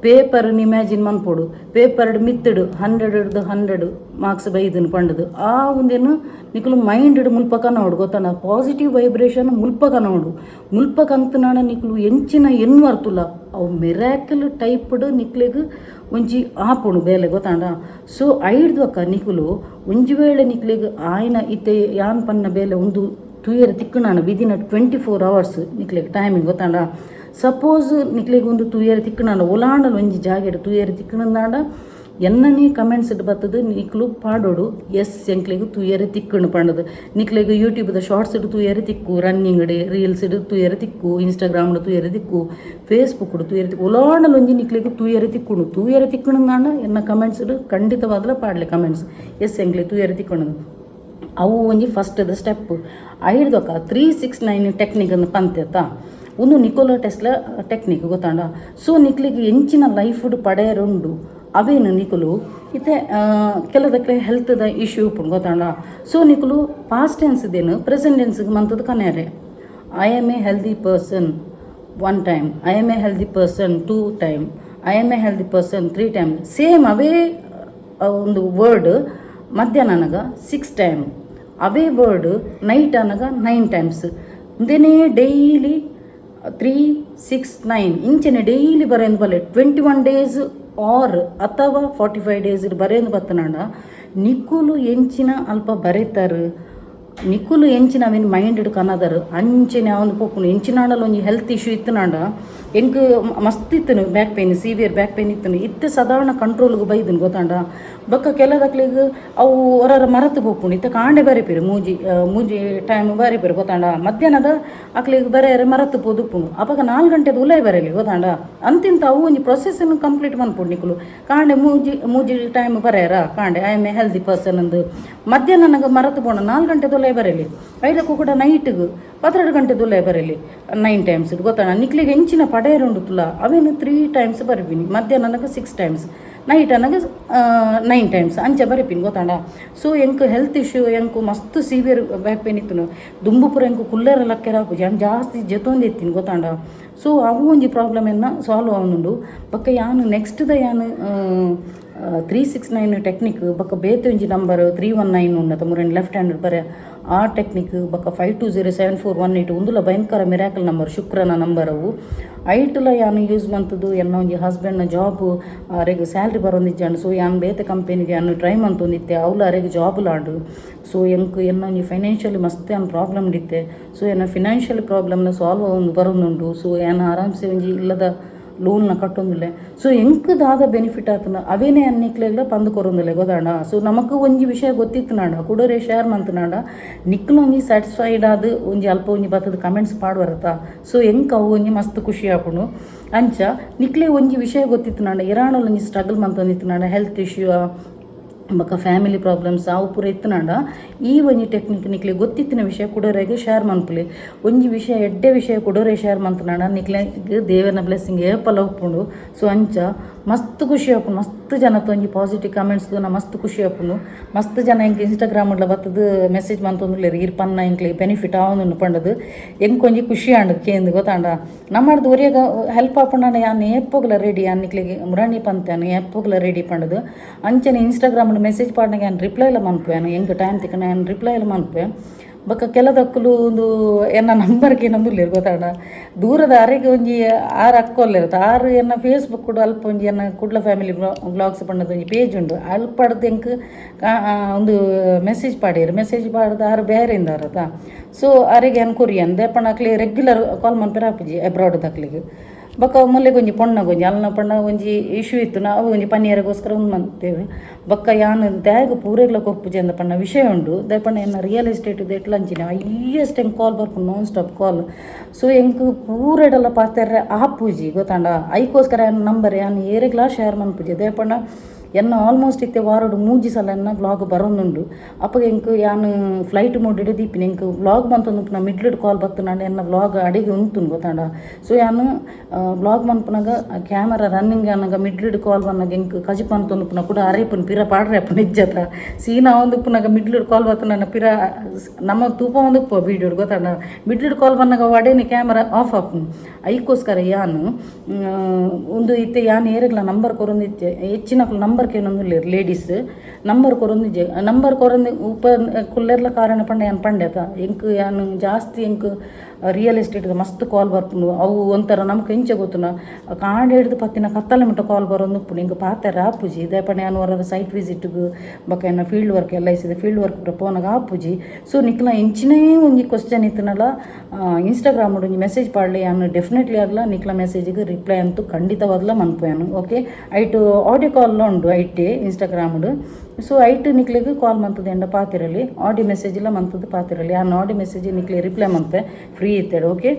ಪೇಪರ್ನ ಇಮ್ಯಾಜಿನ್ ಮನ್ಪೋಡು ಪೇಪರ್ಡ್ ಮಿತ್ತಡು 100 ಮಾರ್ಕ್ಸ್ ಬೈದನು ಪಂಡದು ಆ ಒಂದೇನು ನಿಕಲು ಮೈಂಡ್ ಮುಲ್ಪಕ ನೋಡು ಗೊತ್ತಾನ ಪಾಸಿಟಿವ್ ವೈಬ್ರೇಷನ್ ಮುಲ್ಪಕ ನೋಡು ಮುಲ್ಪಕ ಅಂತನಾಣ ನಿಕಲು ಎಂಚಿನ ಎನ್ವರ್ತುಲ್ಲ ಅವು ಮಿರಾಕಲ್ ಟೈಪ್ಡ್ ನಿಕ್ಲೆಗ್ ಒಂಜಿ ಆಪುಣು ಬೇಲೆ ಗೊತ್ತಾಂಡ ಸೊ ಐಡ್ದಕ್ಕ ನಿಕುಲು ಒಂಜಿ ವೇಳೆ ನಿಕ್ಲೆಗ್ ಆಯ್ನ ಇತ್ತೆ ಯಾನ್ ಪನ್ನ ಬೇಲೆ ಒಂದು ತೂಯರ್ ತಿಕ್ಕಣಾಣ ವಿದಿನ್ 24 hours ನಿಕ್ಲೆಗ್ ಟೈಮಿಂಗ್ ಗೊತ್ತಾಂಡ ಸಪೋಸ್ ನಿಕ್ಲೆಗ್ ಒಂದು ತೂಯರ್ ತಿಕ್ಕಣಾಂಡ ಒಲಾಂಡಲು ಒಂಜಿ ಜಾಗೆಡ್ ತೂಯರ್ ತಿಕ್ಕಣಂದಾಂಡ ಎನ್ನನೇ ಕಮೆಂಟ್ಸ್ ಇಟ್ಟು ಬರ್ತದೆ ನಿಕ್ಲು ಪಾಡೋಡು ಎಸ್ ಎಂಕ್ಲೆಗ್ ತೂಯರೆ ತಿಕ್ಕಣು ಪಂಡದು ನಿಕ್ಲೆಗ್ ಯೂಟ್ಯೂಬ್ದ ಶಾರ್ಟ್ಸ್ ಇಡು ತೂಯರೆ ತಿಕ್ಕು ರನ್ನಿಂಗ್ ರೀಲ್ಸ್ ಇಡು ತೂಯರೆ ತಿಕ್ಕು ಇನ್ಸ್ಟಾಗ್ರಾಮ್ಡು ತೂಯರೆ ತಿಕ್ಕು ಫೇಸ್ಬುಕ್ ತೂಯರೆ ತಿಕ್ಕು ಒಲಾಂಡಲು ಒಂಜಿ ನಿಕ್ಲೆಗ್ ತೂಯರೆ ತಿಕ್ಕಣಂದಾಂಡ ಎನ್ನ ಕಮೆಂಟ್ಸ್ ಇಡು ಖಂಡಿತವಾಗಲ ಪಾಡ್ಲೆ ಕಮೆಂಟ್ಸ್ ಎಸ್ ಎಂಕ್ಲೆಗ್ ತೂಯರೆ ತಿಕ್ಕಣದು ಅವು ಒಂಜಿ ಫಸ್ಟ್ದ ಸ್ಟೆಪ್ ಐಡ್ದೊಕ್ಕ 369 ಟೆಕ್ನಿಕ್ ಅನ್ನು ಪಂತೆತ್ತ ಒಂದು ನಿಕೋಲಾ ಟೆಸ್ಲಾ ಟೆಕ್ನಿಕ್ ಗೊತ್ತಾಂಡ ಸೊ ನಿಕ್ಲಿಗೆ ಎಂಚಿನ ಲೈಫ್ಡ್ ಪಡೆಯರುಂಡು ಅವೇನು ನಿಕುಲು ಇತ್ತೆ ಕೆಲದಕ್ಕೆ ಹೆಲ್ತ್ದ ಇಶ್ಯೂ ಉಪ್ಪು ಗೊತ್ತಾಂಡ ಸೊ ನಿಕುಲು ಪಾಸ್ಟ್ ಟೆನ್ಸ್ದೇನು ಪ್ರೆಸೆಂಟ್ ಟೆನ್ಸ್ಗೆ ಮಂತದ್ದು ಕನೆಯರೆ I am a healthy person 1 time, I am a healthy person 2 time, I am a healthy person 3 time same ಅವೇ ಒಂದು ವರ್ಡ್ ಮಧ್ಯಾಹ್ನ ನನಗೆ 6 time ಅವೇ ವರ್ಡ್ ನೈಟ್ ಅನ್ನಗ 9 times ಇಂದೇನೇ ಡೈಲಿ 3, 6, 9 ಇಂಚನೆ ಡೈಲಿ ಬರೆಯಂದು ಬಲ್ಲೆ 21 days ಆರ್ ಅಥವಾ 45 days ಬರೆಯಂದು ಬತ್ತನಾಡ ನಿಕುಲು ಎಂಚಿನ ಅಲ್ಪ ಬರೀತಾರೆ ನಿಕುಲು ಎಂಚಿನ ಅವಿನ ಮೈಂಡ್ ಕನ್ನದರು ಅಂಚೆನೆ ಅವನು ಪೋಪುನು ಎಂಚಿನಾಡಲು ಒಂಜಿ ಹೆಲ್ತ್ ಇಶ್ಯೂ ಇತ್ತನಾಡ ಎಂಕ್ ಮಸ್ತ್ ಇತ್ತನು back pain severe back pain ಇತ್ತನು ಇತ್ತೆ ಸಾಧಾರಣ ಕಂಟ್ರೋಲ್ಗೆ ಬೈದನು ಗೊತ್ತಾಂಡ ಬೊಕ್ಕ ಕೆಲದಕ್ಲಿಗೆ ಅವು ಹೊರ ಮರತು ಪೋಪುನು ಇತ್ತ ಕಾಂಡೆ ಬರೀಪೇರು ಮೂಜಿ ಟೈಮ್ ಬರೀಪೇರು ಗೊತ್ತಾಂಡ ಮಧ್ಯಾಹ್ನದ ಅಕ್ಲಿಗೆ ಬರೆಯರೆ ಮರತು ಪೋದುಪ್ಪುನು ಅವಾಗ 4 ಗಂಟೆದು ಉಲಾಯ್ ಬರಲಿ ಗೊತ್ತಾಂಡ ಅಂತಿಂತ ಅವು ಒಂಜಿ ಪ್ರೊಸೆಸ್ಸನ್ನು ಕಂಪ್ಲೀಟ್ ಮನ್ಪುಡು ನಿಕುಲು ಕಾಂಡೆ ಮೂಜಿ ಟೈಮ್ ಬರೆಯರ ಕಾಂಡೆ I am a healthy person ಅಂದು ಮಧ್ಯಾಹ್ನ ನನಗೆ ಮರತು ಪೋಣ 4 ಗಂಟೆದು ಉಲಾಯ್ ಬರಲಿ ಐದಕ್ಕೂ ಕೂಡ ನೈಟ್ಗೆ 12 ಗಂಟೆದು ಉಲಾಯ್ ಬರಲಿ 9 times ಗೊತ್ತಾಣ ನಿಕ್ಲಿಗೆ ಹೆಂಚಿನ ಪಡೆಯರುಂಡು ತುಲ ಅವೇನು 3 times ಬರೀಪಿನಿ ಮಧ್ಯಾಹ್ನ ನನಗೆ 6 times ನೈಟ್ ನನಗೆ 9 times ಅಂಚೆ ಬರೀಪಿನಿ ಗೊತ್ತಾಂಡ ಸೊ ಎಂಕ್ ಹೆಲ್ತ್ ಇಶ್ಯೂ ಎಂಕು ಮಸ್ತ್ ಸಿವಿಯರ್ ಬ್ಯಾಕ್ ಪೇನ್ ಇತ್ತು ದುಂಬುಪುರ ಎಂಕು ಕುಲ್ಲರ ಲಕ್ಕೆರ ಜಾಸ್ತಿ ಜೊತೊಂದು ಎತ್ತೀನಿ ಗೊತ್ತಾಂಡ ಸೊ ಅವು ಒಂಜಿ ಪ್ರಾಬ್ಲಮ್ ಎನ್ನ ಸಾಲ್ವ್ ಆವನುಂಡು ಬೊಕ್ಕ ಯಾನು ನೆಕ್ಸ್ಟ್ದ ಯಾನು 369 ಟೆಕ್ನಿಕ್ ಬೊಕ್ಕ ಬೇತೆ ಒಂಜಿ ನಂಬರ್ 319 ಉಂಡತ ಮುರೇನು ಲೆಫ್ಟ್ ಹ್ಯಾಂಡ್ ಬರೆ ಆ ಟೆಕ್ನಿಕ್ ಬೊಕ್ಕ 52074181 ಒಂದುಲ ಭಯಂಕರ ಮಿರಾಕಲ್ ನಂಬರ್ ಶುಕ್ರನ ನಂಬರ್ ಅವು ಐಟುಲ ಯಾನು ಯೂಸ್ ಮಂತದ್ದು ಎನ್ನ ಒಂಜಿ ಹಸ್ಬೆಂಡ್ನ ಜಾಬ್ ಅರೆಗೆ ಸ್ಯಾಲ್ರಿ ಬರೋಂದಿಜ್ಜಾಂಡು ಸೊ ಯಾನು ಬೇತೆ ಕಂಪೆನಿಗೆ ಯಾನು ಟ್ರೈ ಮಂತೊಂದಿತ್ತೆ ಅವಳು ಅರೆಗೆ ಜಾಬ್ ಲಾಂಡು ಸೊ ಎಂಕ್ ಎನ್ನ ಒಂಜಿ ಫೈನಾನ್ಷಿಯಲಿ ಮಸ್ತ್ ಏನು ಪ್ರಾಬ್ಲಮ್ ಇತ್ತೆ ಸೊ ಎನ್ನ ಫಿನಾನ್ಷಿಯಲ್ ಪ್ರಾಬ್ಲಮ್ನ ಸಾಲ್ವ್ ಬರೋದುಂಡು ಸೊ ಏನು ಆರಾಮ್ಸೆ ಒಂಜಿ ಇಲ್ಲದ ಲೋನ್ನ ಕಟ್ಟೊಂದಿಲ್ಲ ಸೊ ಎಂಕ್ ದಾದ ಬೆನಿಫಿಟ್ ಆತನ ಅವೇನೇ ಅನ್ನಿಕ್ಲೆಲ್ಲ ಪಂದು ಕೊರೊಂದಿಲ್ಲ ಗೊತ್ತಾಂಡ ಸೊ ನಮಕ್ ಒಂಜಿ ವಿಷಯ ಗೊತ್ತಿತ್ತು ನಾಡ ಕುಡೋರೆ ಶೇರ್ ಮಂತನಾಡ ನಿಕ್ಲು ಒಂಜಿ ಸ್ಯಾಟಿಸ್ಫೈಡ್ ಆದ ಒಂಜಿ ಅಲ್ಪ ಒಂಜಿ ಬತ್ತದ ಕಮೆಂಟ್ಸ್ ಪಾಡ್ಬರತ್ತ ಸೊ ಎಂಕ್ ಅವು ಒಂಜಿ ಮಸ್ತ್ ಖುಷಿ ಆಪುನು ಅಂಚ ನಿಕ್ಲೆ ಒಂಜಿ ವಿಷಯ ಗೊತ್ತಿತ್ತು ನಾಡ ಇರಾಣಲ್ಲಿ ಒಂಜಿ ಸ್ಟ್ರಗಲ್ ಮಂತಂದಿತ್ತು ನಾಡ ಹೆಲ್ತ್ ಇಶ್ಯೂ ಬೊಕ್ಕ ಫ್ಯಾಮಿಲಿ ಪ್ರಾಬ್ಲಮ್ಸ್ ಅವು ಪೂರ ಇತ್ತನಾಂಡ ಈ ಒಂಜಿ ಟೆಕ್ನಿಕ್ ನಿಕ್ಲೆ ಗೊತ್ತಿತ್ತಿನ ವಿಷಯ ಕುಡೋರೆಗೆ ಶೇರ್ ಮನ್ಪುಲಿ ಒಂಜಿ ವಿಷಯ ಎಡ್ಡೆ ವಿಷಯ ಕುಡೋರೆ ಶೇರ್ ಮಂತನಾಡ ನಿಕ್ಲೆಗೆ ದೇವರನ ಬ್ಲೆಸ್ಸಿಂಗ್ ಏಪಲ ಉಪ್ಪುಂಡು ಸೊ ಅಂಚ ಮಸ್ತ್ ಖುಷಿ ಆಪುಂಡು ಮಸ್ತ್ ಜನತ್ತು ಒಂಜಿ ಪಾಸಿಟಿವ್ ಕಮೆಂಟ್ಸ್ ನಾ ಮಸ್ತ್ ಖುಷಿ ಆಪುಂಡು ಮಸ್ತ್ ಜನ ಎಂಕ್ ಇನ್ಸ್ಟಾಗ್ರಾಮ್ಲ ಬತ್ತದು ಮೆಸೇಜ್ ಮಂತೊಂದುಲ್ಲೇರು ಇರ್ ಪನ್ನ ಎಂಕ್ಲೆ ಬೆನಿಫಿಟ್ ಆವೊಂದು ಪಂಡದು ಎಂಕ್ ಒಂಜಿ ಖುಷಿ ಆಂಡು ಕೇಂದು ಗೊತ್ತಾಂಡ ನಮ್ಮಡ್ದು ಒರಿಯಾಗ ಹೆಲ್ಪ್ ಆಪುಂಡ ಯಾನು ಎಪ್ಪೋಗ್ಲ ರೆಡಿ ಅನ್ನಿಕ್ಲೆಗೆ ಮುರಾಣಿ ಪಂತಾನು ಎಪ್ಪೋಗ್ಲ ರೆಡಿ ಪಂಡದು ಅಂಚನೆ ಇನ್ಸ್ಟಾಗ್ರಾಮ್ ಮೆಸೇಜ್ ಪಾಡ್ನಾಗ ಏನು ರಿಪ್ಲೈ ಎಲ್ಲ ಮನ್ಪೇನು ಹೆಂಗೆ ಟೈಮ್ ತಿಕ್ಕ ಏನು ರಿಪ್ಲೈ ಎಲ್ಲ ಮನ್ಪೆ ಬೊಕ್ಕ ಕೆಲದಕ್ಕಲು ಒಂದು ಎನ್ನ ನಂಬರ್ಗೆ ಏನೊಂದು ಇಲ್ಲಿರು ಗೊತ್ತಾಡ ದೂರದ ಅರೆಗೆ ಒಂಜಿ 6 ಅಕ್ಕೊಲ್ಲಿರುತ್ತೆ 6 ಎನ್ನ ಫೇಸ್ಬುಕ್ ಕೂಡ ಅಲ್ಪ ಒಂಜಿ ಎನ್ನ ಕುಡ್ಲ ಫ್ಯಾಮಿಲಿ ವ್ಲಾಗ್ಸ್ ಪಂಡದ ಒಂಜಿ ಪೇಜ್ ಉಂಡು ಅಲ್ಪ ಪಡ್ದು ಎಂಕ್ ಒಂದು ಮೆಸೇಜ್ ಪಾಡಿರು ಮೆಸೇಜ್ ಪಾಡ್ದು 6 ಬೇರೆಯಿಂದ ಅರತ್ತ ಸೊ ಅರೆಗೆ ಏನು ಕೊರಿಯನ್ ದೇಪಣ್ಣ ಅಕ್ಲಿ ರೆಗ್ಯುಲರ್ ಕಾಲ್ ಮನ್ಪೇರ ಆಪುಜಿ ಅಬ್ರಾಡ್ ದಕ್ಲಿಗೆ ಬೊಕ್ಕ ಮೊಲ್ಲೆಗೆ ಒಂಜಿ ಪೊಣ್ಣಗೊಂಜಿ ಅಲ್ನ ಪಣ್ಣ ಒಂಜಿ ಇಶ್ಯೂ ಇತ್ತು ನಾವು ಒಂಜಿ ಪನ್ನೀರಗೋಸ್ಕರ ಒಂದು ಮಂತೇವೆ ಬೊಕ್ಕ ಯಾನು ದ್ಯಾಗ ಪೂರೆಗ್ಲ ಕೊಪ್ಪುಜಿ ಅಂದ ಪಣ್ಣ ವಿಷಯ ಉಂಡು ದಯಪಣ್ಣ ಎನ್ನ ರಿಯಲ್ ಎಸ್ಟೇಟ್ ಎಟ್ಲ ಅಂಚಿನ ಹೈಯೆಸ್ಟ್ ಹೆಂಗೆ ಕಾಲ್ ಬರ್ಪುಂಡು ನಾನ್ ಸ್ಟಾಪ್ ಕಾಲ್ ಸೊ ಎಂಕ್ ಪೂರೆಡೆಲ್ಲ ಪಾತೆರ್ರೆ ಆಪುಜಿ ಗೊತ್ತಾಂಡ ಐಕೋಸ್ಕರ ಏನು ನಂಬರ್ ಯಾನು ಏರೆಗ್ಲಾ ಶೇರ್ ಮನ್ಪುಜಿ ದಯಪಣ್ಣ ಎನ್ನ ಆಲ್ಮೋಸ್ಟ್ ಇತ್ತೆ ವಾರಡು ಮೂಜಿ ಸಲ ಎನ್ನ ವ್ಲಾಗ್ ಬರೋನುಂಡು ಅಪ್ಪಗೆ ಎಂಕ್ ಯಾನು ಫ್ಲೈಟ್ ಮೋಡ್ ದೀಪಿನಿ ಎಂಕ್ ವ್ಲಾಗ್ ಬಂತಂದು ಮಿಡ್ಲಿಡ್ ಕಾಲ್ ಬತ್ತನಾಂಡ ಎನ್ನ ವ್ಲಾಗ್ ಅಡಿಗೆ ಉಂತುಂಡು ಗೊತ್ತಾಂಡ. ಸೊ ಯಾನು ವ್ಲಾಗ್ ಮನ್ಪುನಾಗ ಕ್ಯಾಮರಾ ರನ್ನಿಂಗ್ ಅನ್ನಗ ಮಿಡ್ಲಿಡ್ ಕಾಲ್ ಬನ್ನಾಗ ಎಂಕ್ ಕಜಿಪ್ ಅಂತಂದುಪುನ ಕೂಡ ಅರೇಪುನ ಪಿರ ಪಾಡ್ರೇಪುನ ಇಜ್ಜತ ಸೀನಾ ಒಂದುಪುನಾಗ ಮಿಡ್ಲಿಡ್ ಕಾಲ್ ಬತ್ತನ ಪಿರ ನಮ್ಮ ತೂಪ ಒಂದುಪ್ಪ ವೀಡಿಯೋಡ್ ಗೊತ್ತಾಂಡ. ಮಿಡ್ಲಿಡ್ ಕಾಲ್ ಬನ್ನಾಗ ವಡೇನೆ ಕ್ಯಾಮರಾ ಆಫ್ ಆಪುನು ಐಕೋಸ್ಕರ ಯಾನು ಒಂದು ಇತ್ತೆ ಯಾನು ಏರೆಗ್ಲ ನಂಬರ್ ಕೊರೊಂದಿತ್ತೆ ಹೆಚ್ಚಿನಕ್ಲು ನಂಬರ್ ಕೇನೊಂದು ಲೇಡೀಸ್ ನಂಬರ್ ಕೊರೊಂದಿಜ್ಜೆ ನಂಬರ್ ಕೊರೊಂದಿ ಉಪ ಕುಲ್ಲೆರ್ಲ ಕಾರಣ ಪಂಡ ಯಾನು ಪಂಡ್ಯತ ಎಂಕ್ ಯಾನು ಜಾಸ್ತಿ ಎಂಕ್ ರಿಯಲ್ ಎಸ್ಟೇಟ್ಗೆ ಮಸ್ತ್ ಕಾಲ್ ಬರ್ಪುನು ಅವು ಒಂಥರ ನಮ್ಗೆ ಎಂಚೆ ಗೊತ್ತುನ ಕಾಂಡ ಹಿಡ್ದು ಪತ್ತಿನ ಕತ್ತಲೆ ಮಿಟ್ಟ ಕಾಲ್ ಬರೋದು ಉಪ್ಪುನು ಹಿಂಗೆ ಪಾತೆರ ಆಪುಜಿ ಇದೇ ಪಂಡ ಯಾನು ಹೊರ ಸೈಟ್ ವಿಸಿಟ್ಗೆ ಬಕ್ಕ ಎನ್ನ ಫೀಲ್ಡ್ ವರ್ಕ್ ಎಲ್ಲ ಇಸಿದೆ ಫೀಲ್ಡ್ ವರ್ಕ್ ಪೋನಾಗ ಆಪುಜಿ. ಸೊ ನಿಕ್ಲ ಎಂಚಿನೇ ಒಂಜಿ ಕ್ವಶ್ಚನ್ ಇತ್ತನಲ್ಲ ಇನ್ಸ್ಟಾಗ್ರಾಮ್ ಒಂಜಿ ಮೆಸೇಜ್ ಪಾಡಲಿ ಯಾನು ಡೆಫಿನೆಟ್ಲಿ ಆಗಲ್ಲ ನಿಕ್ಲ ಮೆಸೇಜಿಗೆ ರಿಪ್ಲೈ ಅಂತೂ ಖಂಡಿತವಾಗ್ಲ ಮನ್ಪೋಯಾನು. ಓಕೆ ಐಟು ಆಡಿಯೋ ಕಾಲ್ ಉಂಡು ಐಟೆ ಇನ್ಸ್ಟಾಗ್ರಾಮ್ಡು. ಸೊ ಐಟು ನಿಕ್ಲಿಗೆ ಕಾಲ್ ಮಂತದ್ದು ಎಂಡ ಪಾತಿರಲಿ ಆಡಿಯೋ ಮೆಸೇಜ್ ಇಲ್ಲ ಮಂತದ್ದು ಪಾತಿರಲಿ ಆ ಆಡಿಯೋ ಮೆಸೇಜ್ ನಿಕ್ಲಿ ರಿಪ್ಲೈ ಮನ್ಪೆ ಫ್ರೀ ಇತ್ತೇಳು. ಓಕೆ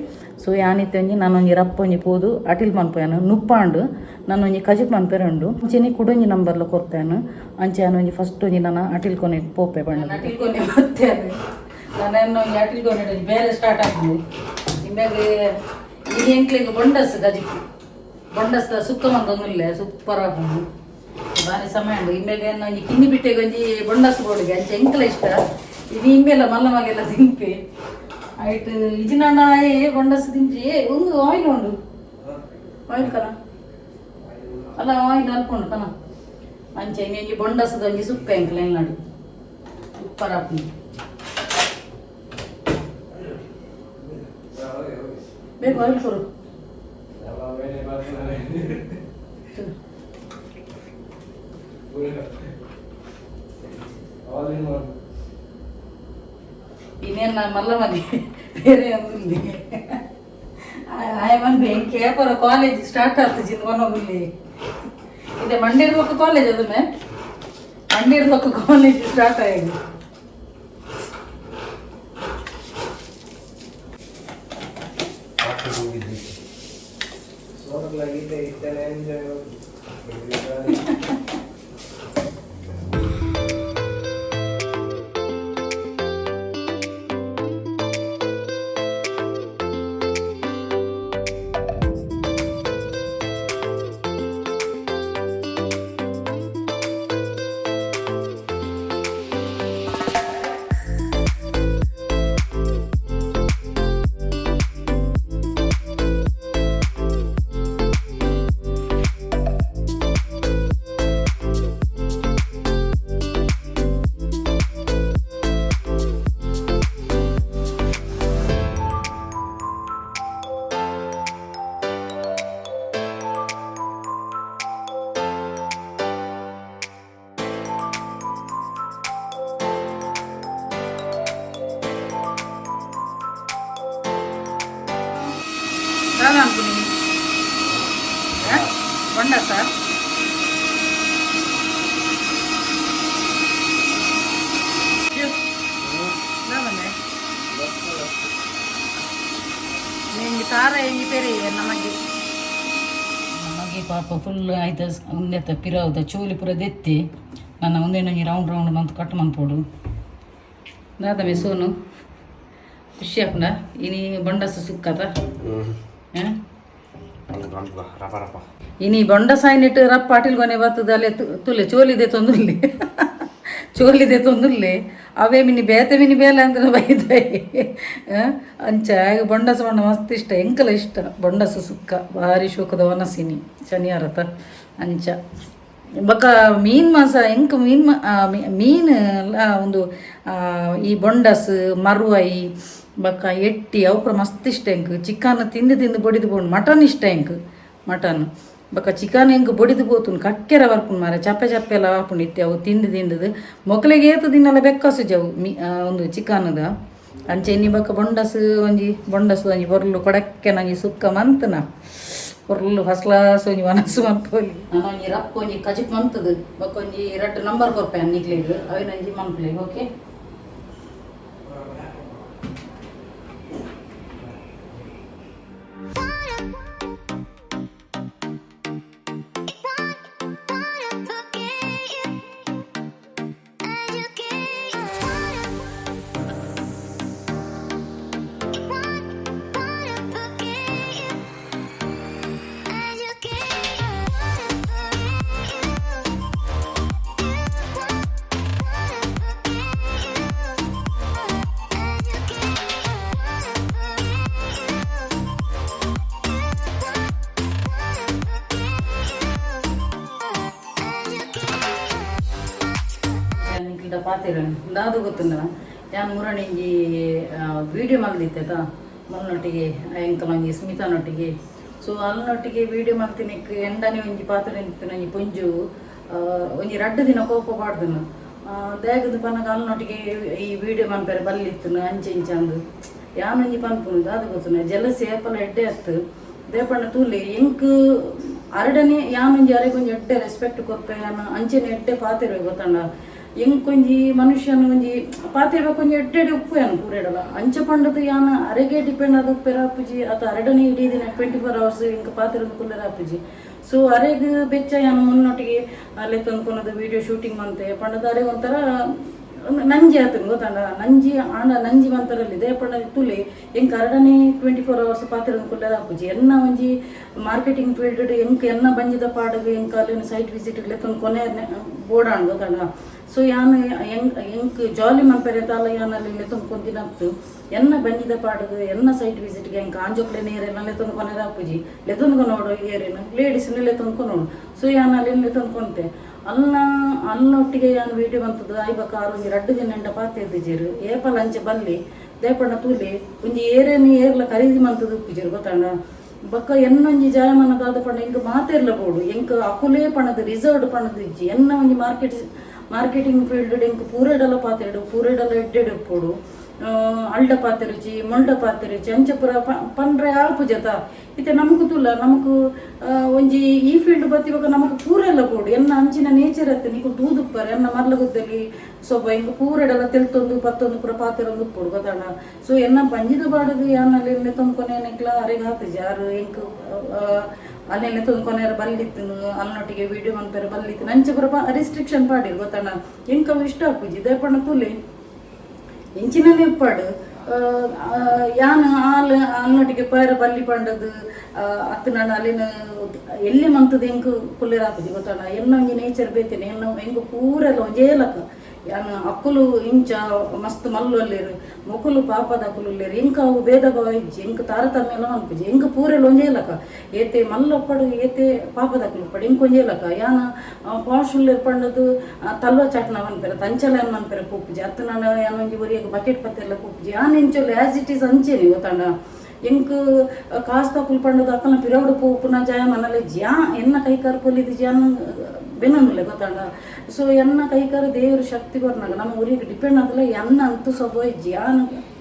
ಸೊ ಯಾನಿತ್ತೆ ಒಂಜಿ ನಾನೊಂಜಿ ರಪ್ಪ ಒಂಜಿ ಪೋದು ಅಟಿಲ್ ಮನ್ಪೋಯಾನು ನುಪ್ಪಾಂಡು ನಾನೊಂಜಿ ಕಜಿಪ್ ಮನ್ಪೆರಂಡು ಅಂಚೆನಿ ಕುಡೊಂಜಿ ನಂಬರ್ಲ ಕೊರ್ತಾನು ಅಂಚೆ ನಾನೊಂಜಿ ಫಸ್ಟ್ ಒಂಜಿ ನಾನು ಅಟಿಲ್ ಕೊನೆ ಪೋಪೆ ಬಣ್ಣ ಅಟಿಲ್ ಕೊನೆ ಮತ್ತೆ ನಾನು ಒಂಜಿ ಅಟಿಲ್ ಕೊನೆ ಬೇರೆ ಸ್ಟಾರ್ಟ್ ಆಗ್ತದೆ ನಿಮಗೆ ಈ ಎಂಕ್ಲಿಗೆ ಬೊಂಡಸ್ ಗಜಿಪ್ ಬೊಂಡಸ್ ಸುಕ್ಕ ಮಂದೊಂದಿಲ್ಲ ಸೂಪರ್ ಆಗ್ಬೋದು ಬಾರಿ ಸಮಯ ಉಂಡು ಇಮ್ಮೆಗೆ ಒಂಜಿ ಕಿನ್ನಿ ಬಿಟ್ಟೆಗೆ ಒಂಜಿ ಬೊಂಡಸ್ ಬೋಡಿಗೆ ಅಂಚೆ ಎಂಕ್ಲ ಇಷ್ಟ ಇದು ಇಮ್ಮೆಲ್ಲ ಮಲ್ಲ ಮಗೆಲ್ಲ ತಿಂಪೆ ಆಯ್ತು ಇಜಿನಣ್ಣ ಬೊಂಡಸ್ ತಿಂಚಿ ಒಂದು ಆಯಿಲ್ ಉಂಡು ಆಯಿಲ್ ಕನ ಅಲ್ಲ ಆಯಿಲ್ ಅಲ್ಪುಂಡು ಕನ ಅಂಚೆ ಒಂಜಿ ಬೊಂಡಸದ ಒಂಜಿ ಸುಕ್ಕ ಎಂಕ್ಲ ಎನ್ನಾಡು ಸೂಪರ್ ಆಗ್ತದೆ ಬೇಕು ಆಯಿಲ್ ಕೊಡು ಇನ್ನೇನು ಮಲ್ಲ ಮನೆ ಬೇರೆ ಅಂದಿಲ್ಲಿ ಆಯಮಂದು ಹೆಂಗೆ ಕೇಪರ ಕಾಲೇಜ್ ಸ್ಟಾರ್ಟ್ ಆಗ್ತದೆ ಚಿನ್ವನೋಗಿಲ್ಲಿ ಇದೆ ಮಂಡ್ಯದ ಕಾಲೇಜ್ ಅದನ್ನೇ ಮಂಡ್ಯದ ಕಾಲೇಜ್ ಸ್ಟಾರ್ಟ್ ಆಗಿದೆ. అనుకుని వండా సార్ నేను తార ఎంగి పేరు ನಮಗೆ ಪಾಪ ಫುಲ್ ಆಯ್ತು ಉಂದೆತ್ತ ಪಿರಾವ್ದ ಚೋಲಿ ಪುರ ದೆತ್ತಿ ನನ್ನ ಒಂದೇನೊಂಜಿ ರೌಂಡ್ ರೌಂಡ್ ಮಂತ್ ಕಟ್ ಮನ್ಪೋಡು ನಾದಮೆ ಸೋನು ಖುಷಿ ಆಪುಂಡ ಇನಿ ಬೊಂಡಸ ಸುಕ್ಕದ ಇನಿ ಬೊಂಡ ಸಾಯ್ನಿಟ್ಟು ರಪ್ಪ ಅಟಿಲ್ ಕೊನೆ ಬರ್ತದೆ ಅಲ್ಲೇ ತುಲೆ ಚೋಲಿದೆ ತೊಂದುಲ್ಲೆ ಚೋಲಿದೆ ತೊಂದುಲ್ಲೆ ಅವೇ ಮಿನಿ ಬೇತೆ ಮಿನಿ ಬೇಲೆ ಅಂದ್ರೆ ಬೈದಾಯಿ ಅಂಚ ಬೊಂಡಸ ಬಣ್ಣ ಮಸ್ತ್ ಇಷ್ಟ ಎಂಕಲ ಇಷ್ಟ ಬೊಂಡಸ ಸುಕ್ಕ ಭಾರಿ ಶೋಕದ ವನಸಿನಿ ಶನಿವಾರತ ಅಂಚ ಬೊಕ್ಕ ಮೀನು ಮಾಸ ಎಂಕ ಮೀನು ಒಂದು ಈ ಬೊಂಡಸ್ ಮರುವೈ ಬೊಕ್ಕ ಎಟ್ಟಿ ಅವಕ್ರ ಮಸ್ತ್ ಇಷ್ಟ ಎಂಕ್ ಚಿಕನ್ ತಿಂದು ತಿಂದು ಬೊಡಿದು ಬೋಡು ಮಟನ್ ಇಷ್ಟ ಎಂಕ್ ಮಟನ್ ಬೊಕ್ಕ ಚಿಕನ್ ಎಂಕ್ ಬೊಡಿದು ಬೋತುಂಡು ಕಕ್ಕೆರ ಬರ್ಪುಂಡು ಮಾರೆ ಚಪ್ಪೆ ಚಪ್ಪೆ ಎಲ್ಲ ಹಾಪುಂಡು ಇತ್ತೆ ಅವು ತಿಂದು ತಿಂದದು ಮೊಕ್ಕಲಿಗೆ ಏತು ದಿನಲ್ಲ ಬೆಕ್ಕಸು ಜವು ಒಂದು ಚಿಕನ್ದ ಅಂಚೆ ಎನ್ನಿ ಬೊಕ್ಕ ಬೊಂಡಸ್ ಒಂಜಿ ಬೊರ್ಲು ಕೊಡಕ್ಕೆ ನಂಜಿ ಸುಕ್ಕ ಮಂತನ ಬೊರ್ಲು ಫಸ್ಟ್ ಕ್ಲಾಸ್ ಒಂಜಿ ಮನಸ್ಸು ಮನ್ಪೋಲಿ ನಾನು ಒಂಜಿ ರಪ್ಪ ಒಂಜಿ ಕಜಿಪ್ ಮಂತದು ಬೊಕ್ಕ ಒಂಜಿ 2 ನಂಬರ್ ಕೊರ್ಪೆ ಅನ್ನಿಕ್ಲಿಗೆ ಅವಿನಂಜಿ ಮನ್ಪುಲೆ ಓಕೆ ಪಾತಿರ ದಾದು ಗೊತ್ತುಂಡ ಯಾನ್ ಮುರಣಿಂಜಿ ವಿಡಿಯೋ ಮಲ್ದಿತ್ತದ ಮಲ್ನೊಟ್ಟಿಗೆ ಎಂಕಲೊಂಜಿ ಸ್ಮಿತಾನೊಟ್ಟಿಗೆ ಸೊ ಅಲ್ನೊಟ್ಟಿಗೆ ವಿಡಿಯೋ ಮಾಡ್ತೀನಿ ಎಂಡನೆ ಒಂಜಿ ಪಾತ್ರ ನಿಂತಿನ ಪುಂಜು ಒಂಜಿ 2 ದಿನ ಕೋಪ ಪಾಡ್ದನು ದೇಗದ ಪನಗ ಅಲ್ನೊಟ್ಟಿಗೆ ಈ ವಿಡಿಯೋ ಮನ್ಪೇರೆ ಬಲ್ಲಿತ್ತನು ಅಂಚೆ ಇಂಚ ಅಂದು ಯಾನೊಂಜಿ ಪನ್ಪುನು ದಾದು ಗೊತ್ತುನ ಜಲಸಿ ಏಪಲ ಎಡ್ಡೆ ಅತ್ತು ದೇಪಣ್ಣ ತೂಲಿ ಎಂಕ್ ಅರಡನೆ ಯಾನೊಂಜಿ ಅರೆಗೊಂಜಿ ಎಡ್ಡೆ ರೆಸ್ಪೆಕ್ಟ್ ಕೊರ್ಪೆ ಯಾನ ಅಂಚೆನೆ ಎಡ್ಡೆ ಪಾತಿರ್ವೆ ಗೊತ್ತಂಡ ಎಂಕೊಂಜಿ ಮನುಷ್ಯನ ಒಂಜಿ ಪಾತಿರ್ವೆ ಕೊಂಜಿ ಎಡ್ಡೆಡೆ ಉಪ್ಪು ಯಾನು ಪೂರೆಡಲ್ಲ ಅಂಚೆ ಪಂಡದು ಯಾನ ಅರೆಗೆ ಡಿಪೆಂಡ್ ಅದು ಉಪ್ಪೆರಾಪುಜಿ ಅತ ಅರಡನೆ ಇಡೀ ದಿನ 24 hours ಇಂಕ ಪಾತಿರೋದು ಕುಲ್ಲರಾಪುಜಿ ಸೊ ಅರೆಗ್ ಬೆಚ್ಚ ಯಾನು ಮುನ್ನೊಟ್ಟಿಗೆ ಅಲ್ಲಿ ತಂದ್ಕೊಳೋದು ವಿಡಿಯೋ ಶೂಟಿಂಗ್ ಮಂತೆ ಪಂಡದ ಅರೆ ಒಂಥರ ನಂಜಿ ಆತನು ಗೊತ್ತಂಡ ನಂಜಿ ಆಂಡ ನಂಜಿ ಮಂತರಲ್ಲಿ ದೇಪಣ್ಣ ತುಲಿ ಎಂಕ್ ಅರಡನೆ 24 hours ಪಾತಿರೋದು ಕುಲ್ಲರಾಪುಜಿ ಎನ್ನ ಒಂಜಿ ಮಾರ್ಕೆಟಿಂಗ್ ಫೀಲ್ಡ್ ಎಂಕ್ ಎನ್ನ ಬಂಜಿದ ಪಾಡದು ಎಂಕ ಅಲ್ಲಿನ ಸೈಟ್ ವಿಸಿಟ್ ಲೆತ್ತೊಂದು ಕೊನೆ ಬೋರ್ಡಾಣ ಗೊತ್ತಂಡ ಸೊ ಯಾನು ಎಂಕ್ ಜಾಲಿ ಮನ್ಪೆರೆ ತಾಲ ಯಾನಲ್ಲಿ ಲೆತ್ತೊಂದು ಕೊಂದಿನತ್ತು ಎನ್ನ ಬಂಜಿದ ಪಾಡದು ಎನ್ನ ಸೈಟ್ ವಿಸಿಟ್ಗೆ ಎಂಕ ಆಂಜೋಕ್ಲೆ ನೇರೆಲ್ಲ ಲೆತ್ತೊಂದು ಕೊನೆರಾಪುಜಿ ಲೆತ್ತೊಂದು ಕೊನೋಡು ಏರಿನ ಲೇಡೀಸ್ನ ಲೆತ್ತೊಂದು ಕೊನೋಡು ಸೊ ಯಾನಲ್ಲಿ ಲೆತ್ತೊಂದು ಕೊಂತೆ ಅಲ್ಲೊಟ್ಟಿಗೆ ಯಾನು ವಿಡಿಯೋ ಬಂತದ್ದು ಐಬಕ್ಕ 2 ದಿನ ಎಂಡ ಪಾತಿರ್ದಿಜೀರು ಏಪಲ್ ಅಂಚೆ ಬಲ್ಲಿ ದೇಪಣ್ಣ ತೂಲಿ ಒಂಜಿ ಏರೇನಿ ಏರ್ಲ ಖರೀದಿ ಮಂತದ್ದು ಉಪ್ಪಿಜೀರು ಗೊತ್ತಂಡ ಬಕ್ಕ ಎನ್ನೊಂಜಿ ಜಾಯಮನದಾದ ಪಂಡ ಎಂಕ್ ಮಾತೇರ್ಲ ಬೋಡು ಎಂಕ್ ಅಕುಲೇ ಪಣದು ರಿಸರ್ವ್ಡ್ ಪಣದು ಇಜ್ಜಿ ಎನ್ನ ಒಂಜಿ ಮಾರ್ಕೆಟಿಂಗ್ ಫೀಲ್ಡ್ ಎಂಕ್ ಪೂರೆಡಲ ಪಾತೆರಡು ಪೂರೆಡಲ ಎಡ್ಡೆಡು ಉಪ್ಪೋಡು ಅಲ್ಡ ಪಾತೆರುಚಿ ಮೊಂಡ ಪಾತೆರುಚಿ ಅಂಚೆ ಪುರ ಪಂಡ್ರೆ ಆಲ್ಪು ಜತ ಇತ್ತೆ ನಮಗೂ ತುಲ್ಲ ನಮಗೂ ಒಂಜಿ ಈ ಫೀಲ್ಡ್ ಬತ್ತಿವಾಗ ನಮಗೂ ಪೂರೆಲ್ಲ ಬೋಡು ಎನ್ನ ಅಂಚಿನ ನೇಚರ್ ಅತ್ತೆ ನೀಕು ತೂದುಪ್ಪರೆ ಎನ್ನ ಮರ್ಲಗುದ್ದಲ್ಲಿ ಸೊಬ್ಬ ಹಿಂಗೆ ಪೂರೆಡೆಲ್ಲ ತೆಲ್ತೊಂದು ಪತ್ತೊಂದು ಪುರ ಪಾತೆರೊಂದು ಉಪ್ಪೋಡು ಗೊತ್ತಾಣ ಸೊ ಎನ್ನ ಬಂಜಿದ ಬಾಡದು ಯಾನಲ್ಲಿ ತೊಂದ್ಕೊನೆ ನೆಕ್ಲ ಅರೆಗೆ ಹಾತಜಿ ಯಾರು ಎಂಕ್ ಅಲ್ಲೆಲ್ಲ ತೊಂದ್ಕೊನೆಯರ ಬಲ್ಲಿತ್ತು ಅಲ್ಲೊಟ್ಟಿಗೆ ವಿಡಿಯೋ ಮನ್ಪೇರೆ ಬಲ್ಲಿತ್ತು ಅಂಚೆ ಪುರ ರಿಸ್ಟ್ರಿಕ್ಷನ್ ಪಾಡಿರು ಗೊತ್ತಾಣ ಎಂಕ ಇಷ್ಟ ಹಾಕುಜಿ ದೇಪಣ್ಣ ತುಲಿ ಎಂಚಿನಲ್ಲಿ ಉಪ್ಪಾಡು ಯಾನು ಅಲ್ಲೊಟ್ಟಿಗೆ ಪೈರ ಬಲ್ಲಿ ಪಂಡದು ಅತ್ತು ನಾನು ಅಲ್ಲಿನ ಎಲ್ಲಿ ಮಂತದ ಎಂಕು ಕುಲ್ಲೆರಾಪುಜಿ ಗೊತ್ತಾಣ ಎನ್ನ ಒಂಜಿ ನೇಚರ್ ಬೇತೇನೆ ಎನ್ನ ಎಂಕು ಪೂರೆಲ್ಲ ಒಂಜೇಲಕ ಯಾನು ಅಕ್ಕುಲು ಇಂಚ ಮಸ್ತ್ ಮಲ್ಲು ಅಲ್ಲೇರು ಮೊಕುಲು ಪಾಪದ ಅಕ್ಕುಲು ಅಲ್ಲೇರು ಎಂಕ ಅವು ಭೇದ ಭಾವ ಇಜ್ಜಿ ಎಂಕ ತಾರತಮ್ಯ ಎಲ್ಲ ಅನ್ಪುಜಿ ಎಂಕ ಪೂರೆಲ್ಲ ಒಂಜೇಲಕ ಏತೆ ಮಲ್ಲೊಪ್ಪಡು ಏತೆ ಪಾಪದ ಅಕ್ಕುಲು ಉಪ್ಪಡು ಎಂಕ ಒಂಜೇಲಕ ಯಾನ ಪಾಶುಲ್ಲೇರು ಪಂಡದು ತಲ್ವ ಚಟ್ನ ಮನ್ಪೆರೆ ತಂಚಲ ಮನ್ಪೆರೆ ಕೂಪುಜಿ ಅತ್ತು ನಾನು ಯಾನೊಂಜಿ ಒರಿಯಾಗ ಬಕೆಟ್ ಪತ್ತೆಲ್ಲ ಕೂಪುಜಿ ಯಾನ್ ಎಂಚೊಲ್ಲು ಆ್ಯಸ್ ಇಟ್ ಈಸ್ ಅಂಚೇನಿ ಗೊತ್ತಾಂಡ ಎಂಕ್ ಕಾಸ್ತ ಕುಲ್ಪಂಡದು ಅಕ್ಕನ ಪಿರವಡು ಪೋಪುನ ಜಾಯ ಮನಲೆ ಜ್ಯಾ ಎನ್ನ ಕೈಕಾರು ಪೊಲಿದು ಜ್ಯಾನ ಬೆನ್ನಲ್ಲ ಗೊತ್ತಾಂಡ ಸೊ ಎನ್ನ ಕೈಕಾರು ದೇವ್ರ ಶಕ್ತಿ ಕೊರ್ನಾಗ ನಮ್ಮ ಊರಿಗೆ ಡಿಪೆಂಡ್ ಆದಲ್ಲ ಎನ್ನ ಅಂತೂ ಸೊಬ ಜ್ಯಾನ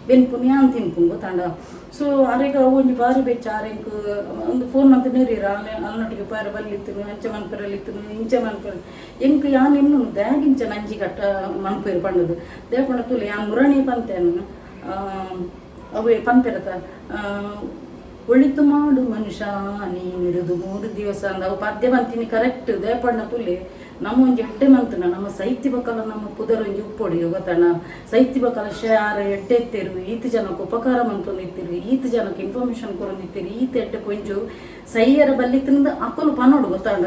ಬೆನ್ಪುನ್ ಯಾನ್ ತಿನ್ಪುನ್ ಗೊತ್ತಾಂಡ ಸೊ ಅರೆಗ ಅವು ಒಂಜಿ ಬಾರಿ ಬೆಚ್ಚ ಆರೆಂಕ್ ಒಂದು ಫೋನ್ ಮಂತ್ ನೀರಿರ ಅಲ್ಲೊಟ್ಟಿಗೆ ಪಾರ ಬಲ್ಲಿತ್ತು ಅಂಚೆ ಮನ್ಪೆರಲ್ಲಿತ್ತು ಇಂಚೆ ಮನ್ಪೆರ ಎಂಕ್ ಯಾನ್ ಇನ್ನು ದ್ಯಾಗಿಂಚ ನಂಜಿ ಕಟ್ಟ ಮನ್ಪೇರು ಪಂಡದು ದೇಪಣ್ಣ ತುಲಿ ಯಾನ್ ಮುರಣಿ ಪಂತೇನು ಅವೇ ಪಂಪೆರತ ಒಳಿತು ಮಾಡು ಮನುಷ್ಯ ನೀನಿರುದು 3 ದಿವಸ ಅಂದ ಅವು ಪದ್ಯ ಬಂತೀನಿ ಕರೆಕ್ಟ್ ದೇಪಣ್ಣ ತುಲಿ ನಮ್ಮ ಒಂಜಿ ಎಡ್ಡೆ ಮಂತನ ನಮ್ಮ ಸೈತಿ ಬಕಲ ನಮ್ಮ ಪುದರೊಂಜಿ ಉಪ್ಪೊಡಿ ಗೊತ್ತಣ್ಣ ಸೈತಿ ಬಕಲ ಶಾರ ಎಡ್ಡೆ ಎತ್ತೇರು ಈತ ಜನಕ್ಕೆ ಉಪಕಾರ ಮಂತೊಂದಿತ್ತಿರು ಈತ ಜನಕ್ಕೆ ಇನ್ಫಾರ್ಮೇಶನ್ ಕೊರೊಂದಿತ್ತಿರು ಈತ ಎಡ್ಡೆ ಕೊಂಚು ಸೈಯರ ಬಲ್ಲಿತ್ತಿಂದ ಅಕ್ಕಲು ಪನೋಡು ಗೊತ್ತಾಂಡ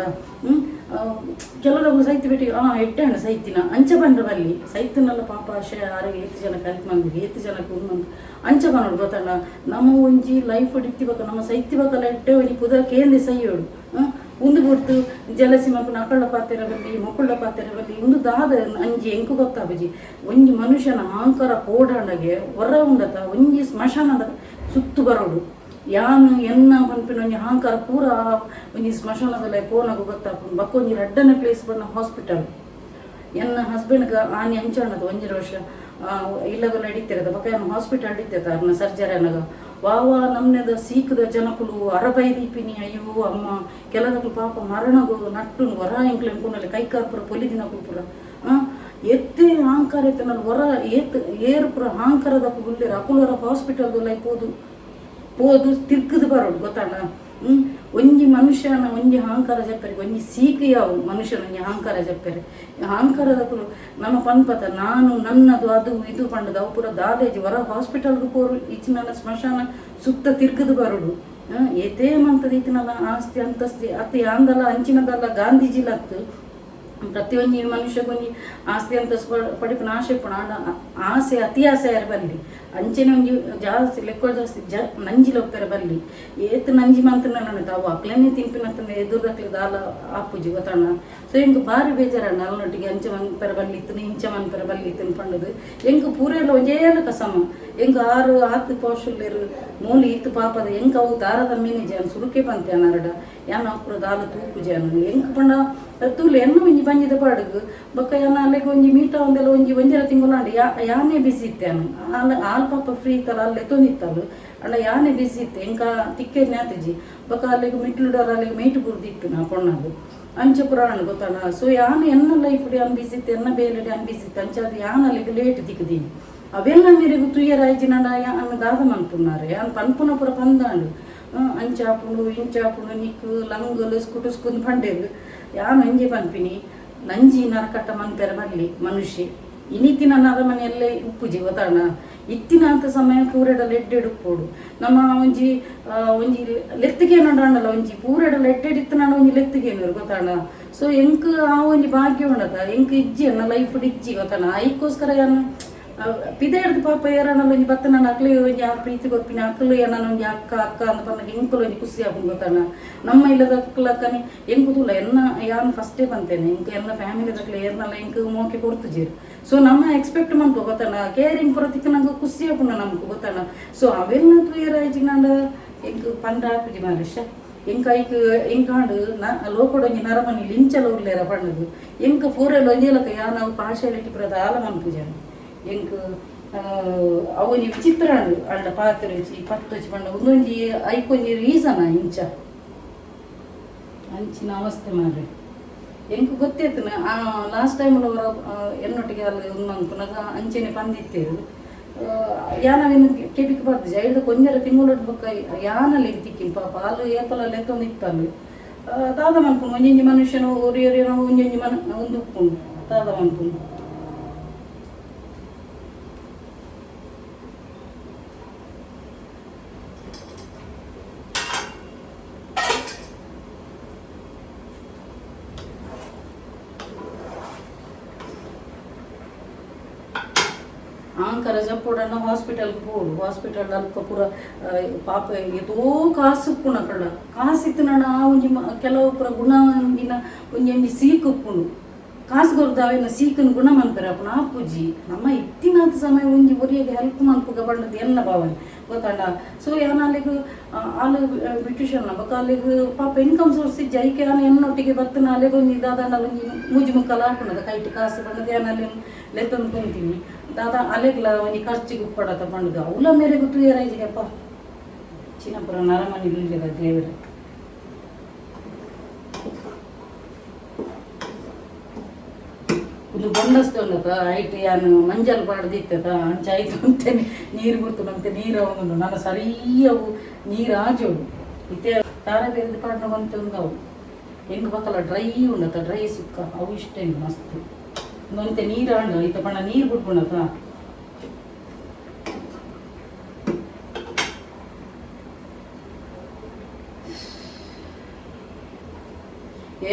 ಕೆಲವರು ಸೈತಿ ಬಿಟ್ಟು ಎಡ್ಡೆ ಹಣ್ಣು ಸೈತಿನ ಅಂಚೆ ಬಂಡ್ರ ಬಲ್ಲಿ ಸೈತಿನಲ್ಲ ಪಾಪ ಶಾರ ಈತ ಜನ ಕಲಿತು ಮಂದಿಗೆ ಈತ ಜನಕ್ಕೆ ಒಂದು ಅಂಚ ಬನೋಡು ಗೊತ್ತಣ್ಣ ನಮ್ಮ ಒಂಜಿ ಲೈಫ್ ಹೊಡಿತಿವಾಗ ನಮ್ಮ ಸೈತಿವಾಗಲ್ಲ ಎಡ್ಡೆ ಒಂಜಿ ಪುದರ ಕೇಂದ್ರ ಸೈಯೋಡು ಉಂದು ಗುರ್ತು ಜಲಸಿ ಮಕ್ಕಳು ಅಕ್ಕಳ ಪಾತ್ರೆ ಬಲ್ಲಿ ಮಕ್ಕಳ ಪಾತ್ರೆ ಬಲ್ಲಿ ಒಂದು ದಾದ ಅಂಜಿ ಎಂಕು ಗೊತ್ತಾಬಜಿ ಒಂಜಿ ಮನುಷ್ಯನ ಅಹಂಕಾರ ಪೋಡಾಂಡಗೆ ಹೊರ ಉಂಡತ ಒಂಜಿ ಸ್ಮಶಾನದ ಸುತ್ತು ಬರೋಡು ಯಾನು ಎನ್ನ ಪನ್ಪಿನ ಒಂಜಿ ಅಹಂಕಾರ ಪೂರ ಒಂಜಿ ಸ್ಮಶಾನದಲ್ಲ ಪೋನಾಗ ಗೊತ್ತಾಪು ಬಕ್ಕ ಒಂಜಿ 2ನೇ ಪ್ಲೇಸ್ ಬಣ್ಣ ಹಾಸ್ಪಿಟಲ್ ಎನ್ನ ಹಸ್ಬೆಂಡ್ಗೆ ಆನೆ ಹಂಚಣ್ಣದ 1 ವರ್ಷ ಇಲ್ಲದಲ್ಲ ಹಿಡಿತಿರದ ಬಕ್ಕ ಏನು ಹಾಸ್ಪಿಟಲ್ ಹಿಡಿತೈತ ಅರ್ನ ಸರ್ಜರಿ ಅನ್ನಗ ವಾವ ನಮ್ನೆದ ಸೀಕದ ಜನಕುಲು ಅರಬೈದೀಪಿನಿ ಅಯ್ಯೋ ಅಮ್ಮ ಕೆಲದಕ್ಕೂ ಪಾಪ ಮರಣಗು ನಟ್ಟು ಹೊರ ಎಂಕ್ಲು ಎಂಕುನಲ್ಲಿ ಕೈಕಾರ್ಪುರ ಪೊಲಿದಿನ ಕುಲ್ಪುರ ಎತ್ತೆ ಅಹಂಕಾರ ಎತ್ತೆ ನಾನು ಹೊರ ಏರು ಪುರ ಅಹಂಕಾರದಕ್ಕೂ ಗುಲ್ಲೇರು ಅಕುಲರ ಹಾಸ್ಪಿಟಲ್ದಲ್ಲ ಪೋದು ತಿರ್ಕದು ಬರೋಡು ಗೊತ್ತಾಣ ಒಂಜಿ ಮನುಷ್ಯನ ಒಂಜಿ ಅಹಂಕಾರ ಜಪ್ಪರೆ ಒಂಜಿ ಸೀಕ ಯಾವ ಮನುಷ್ಯನ ಒಂಜಿ ಅಹಂಕಾರ ಜಪ್ಪರೆ ಅಹಂಕಾರದ ನಮ್ಮ ಪನ್ಪತ ನಾನು ನನ್ನದು ಅದು ಇದು ಪಂಡದು ಅವು ಪೂರ ದಾದೇಜಿ ಹೊರ ಹಾಸ್ಪಿಟಲ್ಗೆ ಪೋರು ಈಚಿನ ಸ್ಮಶಾನ ಸುತ್ತ ತಿರ್ಗದು ಬರೋಡು ಏತೇ ಮಂತದ ಈಚಿನಲ್ಲ ಆಸ್ತಿ ಅಂತಸ್ತಿ ಅತಿ ಆಂದಲ್ಲ ಅಂಚಿನದಲ್ಲ ಗಾಂಧೀಜಿಲತ್ತು ಪ್ರತಿಯೊಂದು ಮನುಷ್ಯಗೊಂಜಿ ಆಸ್ತಿ ಅಂತ ಪಡಿಪಿನ ಆಸೆ ಪುಣ ಆಸೆ ಅತಿ ಆಸೆ ಯಾರು ಬರಲಿ ಅಂಚೆನೆ ಒಂಜಿ ಜಾಸ್ತಿ ಲೆಕ್ಕ ಜಾಸ್ತಿ ನಂಜಿಲ ಒಪ್ಪೆರ ಬಲ್ಲಿ ಏತ್ ನಂಜಿ ಮಂತನ ತಾವು ಅಕ್ಲೇನೆ ತಿಂಪಿನಂತಂದ್ರೆ ಎದುರ್ದಕ್ಲೆ ದಾಲ ಆಪುಜಿ ಗೊತ್ತಣ್ಣ. ಸೊ ಹೆಂಗೆ ಭಾರಿ ಬೇಜಾರಣ್ಣ ಅಲ್ಲೊಟ್ಟಿಗೆ ಅಂಚೆ ಮನ್ಪೆರ ಬಲ್ಲಿತ್ತು ಇಂಚೆ ಮನ್ಪೆರ ಬಲ್ಲಿತ್ತು ಪಂಡದು ಹೆಂಗೆ ಪೂರೆಲ್ಲ ಒಂಜೇಲ ಕಸಮ ಹೆಂಗೆ 6 ಪೋಷುಲ್ಲೇರು ಮೂಲಿ ಇತ್ತು ಪಾಪದ ಹೆಂಗೆ ಅವು ದಾರದ ಮೀನಿ ಜಾನ ಸುರುಕೆ ಬಂತೆ ಅನರಡ ಯಾನ ಅಪ್ಪುರ ದಾಲ ತೂಪು ಜಾನ ಹೆಂಗೆ ಪಂಡ ತೂಲೆ ಎನ್ನು ಒಂಜಿ ಬಂಜಿದ ಪಾಡುಗು ಬೊಕ್ಕ ಯಾನ ಅಲ್ಲಿಗೆ ಒಂಜಿ ಮೀಟ ಒಂದೆಲ್ಲ ಒಂಜರ ತಿಂಗಳಂಡು ಯಾನೇ ಬಿಸಿ ಇತ್ತೇನು ಹಾಲು ಪಾಪ ಫ್ರೀ ಇತ್ತಲ್ಲ ಅಲ್ಲೇ ತೊಂದಿತ್ತಲ್ಲ ಅಂಡ ಯಾನೇ ಬಿಸಿ ಇತ್ತು ಹೆಂಗ ತಿಕ್ಕೇನೆ ಆತಜಿ ಬೊಕ್ಕ ಅಲ್ಲಿಗೆ ಮಿಟ್ಲುಡೋರು ಅಲ್ಲಿಗೆ ಮೈಟು ಬುರ್ದಿತ್ತು ನಾ ಪೊಣ್ಣದು ಅಂಚೆ ಪುರಾಣ ಗೊತ್ತಾಣ. ಸೊ ಯಾನು ಎನ್ನ ಲೈಫ್ ಅನ್ಬಿಸಿತ್ತು ಎನ್ನ ಬೇಲೆಡೆ ಅನ್ಬಿಸಿತ್ತು ಅಂಚದು ಯಾನ ಅಲ್ಲಿಗೆ ಲೇಟ್ ದಿಕ್ಕದೀನಿ ಅವೆಲ್ಲ ಮೇರೆಗೂ ತುಯ್ಯರಾಯ್ಜಿ ನಡ ಅನ್ನ ದಾದ ಮನ್ಪುನ್ನಾರೆ ಯಾನ್ ಪನ್ಪುನ ಪುರ ಪಂದಾಂಡು ಅಂಚಾಪುಂಡು ಇಂಚಾಪುಂಡು ನಿಕ್ಕು ಲಂಗುಲು ಸ್ಕುಟುಸ್ಕುಂದು ಪಂಡೇರು ಯಾನು ಅಂಜೆ ಪನ್ಪಿನಿ ನಂಜಿ ನರಕಟ್ಟ ಮನ್ಪೆರ ಬರಲಿ ಮನುಷ್ಯ ಇನ್ನಿತ್ತಿನ ನರಮನೆಯಲ್ಲೇ ಉಪ್ಪುಜಿ ಗೊತ್ತಾಣ. ಇತ್ತಿನ ಅಂತ ಸಮಯ ಪೂರೆಡಲ್ಲ ಎಡ್ಡೆಡುಪ್ಪೋಡು ನಮ್ಮ ಒಂಜಿ ಲೆತ್ತಿಗೆ ನೋಡಲ್ಲ ಒಂಜಿ ಪೂರೆಡಲ್ಲ ಎಡ್ಡೆಡಿತ್ತು ನಾನು ಒಂಜಿ ಲೆತ್ತಿಗೇನರು ಗೊತ್ತಾಣ. ಸೊ ಎಂಕ್ ಆ ಒಂಜಿ ಭಾಗ್ಯ ಉಂಡದ ಎಂಕ್ ಇಜ್ಜಿ ಅನ್ನ ಲೈಫ್ ಇಜ್ಜಿ ಗೊತ್ತಾಣ. ಐಕ್ಕೋಸ್ಕರ ಯಾನು ಪಿದೆ ಹಿಡ್ದು ಪಾಪ ಏರಣ್ಣ ಒಂಜಿ ಬತ್ತ ನನ್ನ ಅಕ್ಲಿ ಒಂಜಿ ಆ ಪ್ರೀತಿ ಗೊತ್ತಿನ ಅಕ್ಕಲು ಏನ ಒಂಜಿ ಅಕ್ಕ ಅಂತ ಪಂದಾಗ ಎಂಕಲು ಒಂಜಿ ಖುಷಿ ಆಪುಂಡು ಗೊತ್ತಾಣ. ನಮ್ಮ ಇಲ್ಲದ ಅಕ್ಕಲಕ್ಕನೆ ಎಂಕುದಿಲ್ಲ ಎನ್ನ ಯಾನು ಫಸ್ಟೇ ಬಂತೇನೆ ಎಂಕ ಎಲ್ಲ ಫ್ಯಾಮಿಲಿದಕ್ಲೆ ಏರ್ನಲ್ಲ ಎಂಕ್ ಮೋಕೆ ಕೊಡ್ತುಜೀರು. ಸೊ ನಮ್ಮ ಎಕ್ಸ್ಪೆಕ್ಟ್ ಮಾಡ್ಕೊ ಗೊತ್ತಾಣ ಕೇರಿಂಗ್ ಪುರತಿಕ್ಕ ನಂಗೆ ಖುಷಿ ಆಪುಂಡ ನಮ್ಗೆ ಗೊತ್ತಾಣ. ಸೊ ಅವೆಲ್ಲ ತುಯ್ಯರಾಯ್ಜಿ ನಂಡ ಎಂಕ್ ಪಂಡ ಆಪುಜಿ ಮಾರಿಷ ಎಂಕ ಐಕ್ ಎಂಕಾಂಡು ಲೋಕಡೊಂಜಿ ನರಮನಿ ಲಿಂಚಲ ಉರ್ಲೇರ ಪಂಡದು ಎಂಕ ಪೂರೆಲ್ಲ ಒಂಜೇಲಕ ಯಾನ ಪಾರ್ಶಾಲಿಟಿ ಪುರದ ಆಲ ಮನ್ಪುಜಾನ ಎಂಕ್ ಅವನಿ ವಿಚಿತ್ರ ಅಂಡ ಪಾತ್ರೆ ಪತ್ತೊಚ್ಚಿ ಪಂಡ ಒಂದೊಂಜಿ ಐಕೊಂಜಿ ರೀಸನ ಇಂಚ ಅಂಚಿನ ಅವಸ್ಥೆ ಮಾಡ್ರಿ ಎಂಕ್ ಗೊತ್ತೈತು ಲಾಸ್ಟ್ ಟೈಮ್ ಅವರ ಎನ್ನೊಟ್ಟಿಗೆ ಅಲ್ಲಿ ಪುನಃ ಅಂಚೆನೆ ಪಂದಿತ್ತೇರು ಯಾನವೇನು ಕೆಪಿಕ್ ಬರ್ದು ಜೈಲ್ದ ಕೊಂಜರ ತಿಂಗಳೊಟ್ಟು ಬೊಕ್ಕ ಯಾನಲ್ಲಿ ತಿಕ್ಕಿನ ಪಾಪ ಅಲ್ಲಿ ಏಪಲಲ್ಲಿ ಎತ್ತೊಂದು ಇತ್ತಲ್ಲಿ ದಾದ ಮನ್ಪುಂಡು ಒಂಜೊಂಜಿ ಮನುಷ್ಯನು ಒರಿಯೊರಿಯೋ ಒಂಜೊಂಜಿ ಒಂದು ಉಪ್ಪುಂಡು ದಾದ ಮನ್ಪುಂಡು. ಆಂಕರ ಜಪ್ಪುಡನ್ನ ಹಾಸ್ಪಿಟಲ್ಗೆ ಹೋಡು ಹಾಸ್ಪಿಟಲ್ ಅಲ್ಪ ಪೂರ ಪಾಪ ಎದೋ ಕಾಸು ಉಪ್ಪುಣ ಕಳ್ಳ ಕಾಸಿತ್ತು ನನ್ನ ಒಂಜಿ ಕೆಲವು ಪುರ ಗುಣಂಗಿನ ಒಂಜಿ ಸೀಕ್ ಉಪ್ಪುಂಡು ಕಾಸು ಗೊರ್ದಾವೇನ ಸೀಕನ್ ಗುಣ ಮನ್ಪೆರಪ್ಪನ ಆಪುಜಿ ನಮ್ಮ ಇತ್ತಿನಾದ ಸಮಯ ಒಂಜಿ ಒರಿಯಾಗೆ ಹೆಲ್ಪ್ ಮನ್ಪುಗ ಬಂಡದ್ದು ಎಲ್ಲ ಭಾವನೆ ಗೊತ್ತಾಂಡ. ಸೊ ಯಾನಲ್ಲಿಗೂ ಅಲ್ಲಿ ಬ್ಯೂಟಿಷಿಯನ್ ಬೊಕ್ಕ ಅಲ್ಲಿಗೂ ಪಾಪ ಇನ್ಕಮ್ ಸೋರ್ಸ್ ಇಜ್ಜ ಐಕೆ ನಾನು ಎನ್ನೊಟ್ಟಿಗೆ ಬತ್ತನ ಅಲ್ಲಿಗೆ ಒಂಜಿ ದಾದಾಂಡ ಒಂಜಿ ಮೂಜಿ ಮುಕ್ಕಲ್ಲ ಹಾಕೊಂಡದ ಕೈಟ್ ಕಾಸು ಬಂದದ್ದು ಏನಲ್ಲಿ ಲೆತ್ತೊಂದು ಕುಂತೀನಿ ದಾದಾ ಅಲೆಗ್ಲ ಒಂಜಿ ಖರ್ಚಿಗೆ ಉಪ್ಪಡತ ಬಂಡದು ಅವಳ ಮೇಲೆ ಗೊತ್ತು ಏರಾಯ್ಜಿಗೆಪ್ಪ ಚಿನ್ನಪುರ ನರಮನಿ ಇಲ್ಲದ ದೇವರು ಇದು ಬೊಂಡಸ್ತೊಂಡತ ಐಟ್ ಯಾನು ಮಂಜಲ್ ಪಾಡ್ದಿತ್ತದ ಅಂಚಾಯ್ತು ಅಂತೇನೆ ನೀರು ಬಿಡ್ತು ನೀರು ಅವನು ನನ್ನ ಸರಿಯವು ನೀರು ಆಜೋಡು ಇತ್ತೆ ತಾರೆ ಬೇರೆ ಪಾಡ್ನ ಬಂತಂದವು ಹೆಂಗೆ ಬಕ್ಕಲ್ಲ ಡ್ರೈ ಉಂಡತ ಡ್ರೈ ಸುಕ್ಕ ಅವು ಇಷ್ಟ ಮಸ್ತ್ ನೊಂತೆ ನೀರು ಅಂಡ ಇತ್ತ ಪಣ್ಣ ನೀರು ಬಿಟ್ಕೊಂಡತ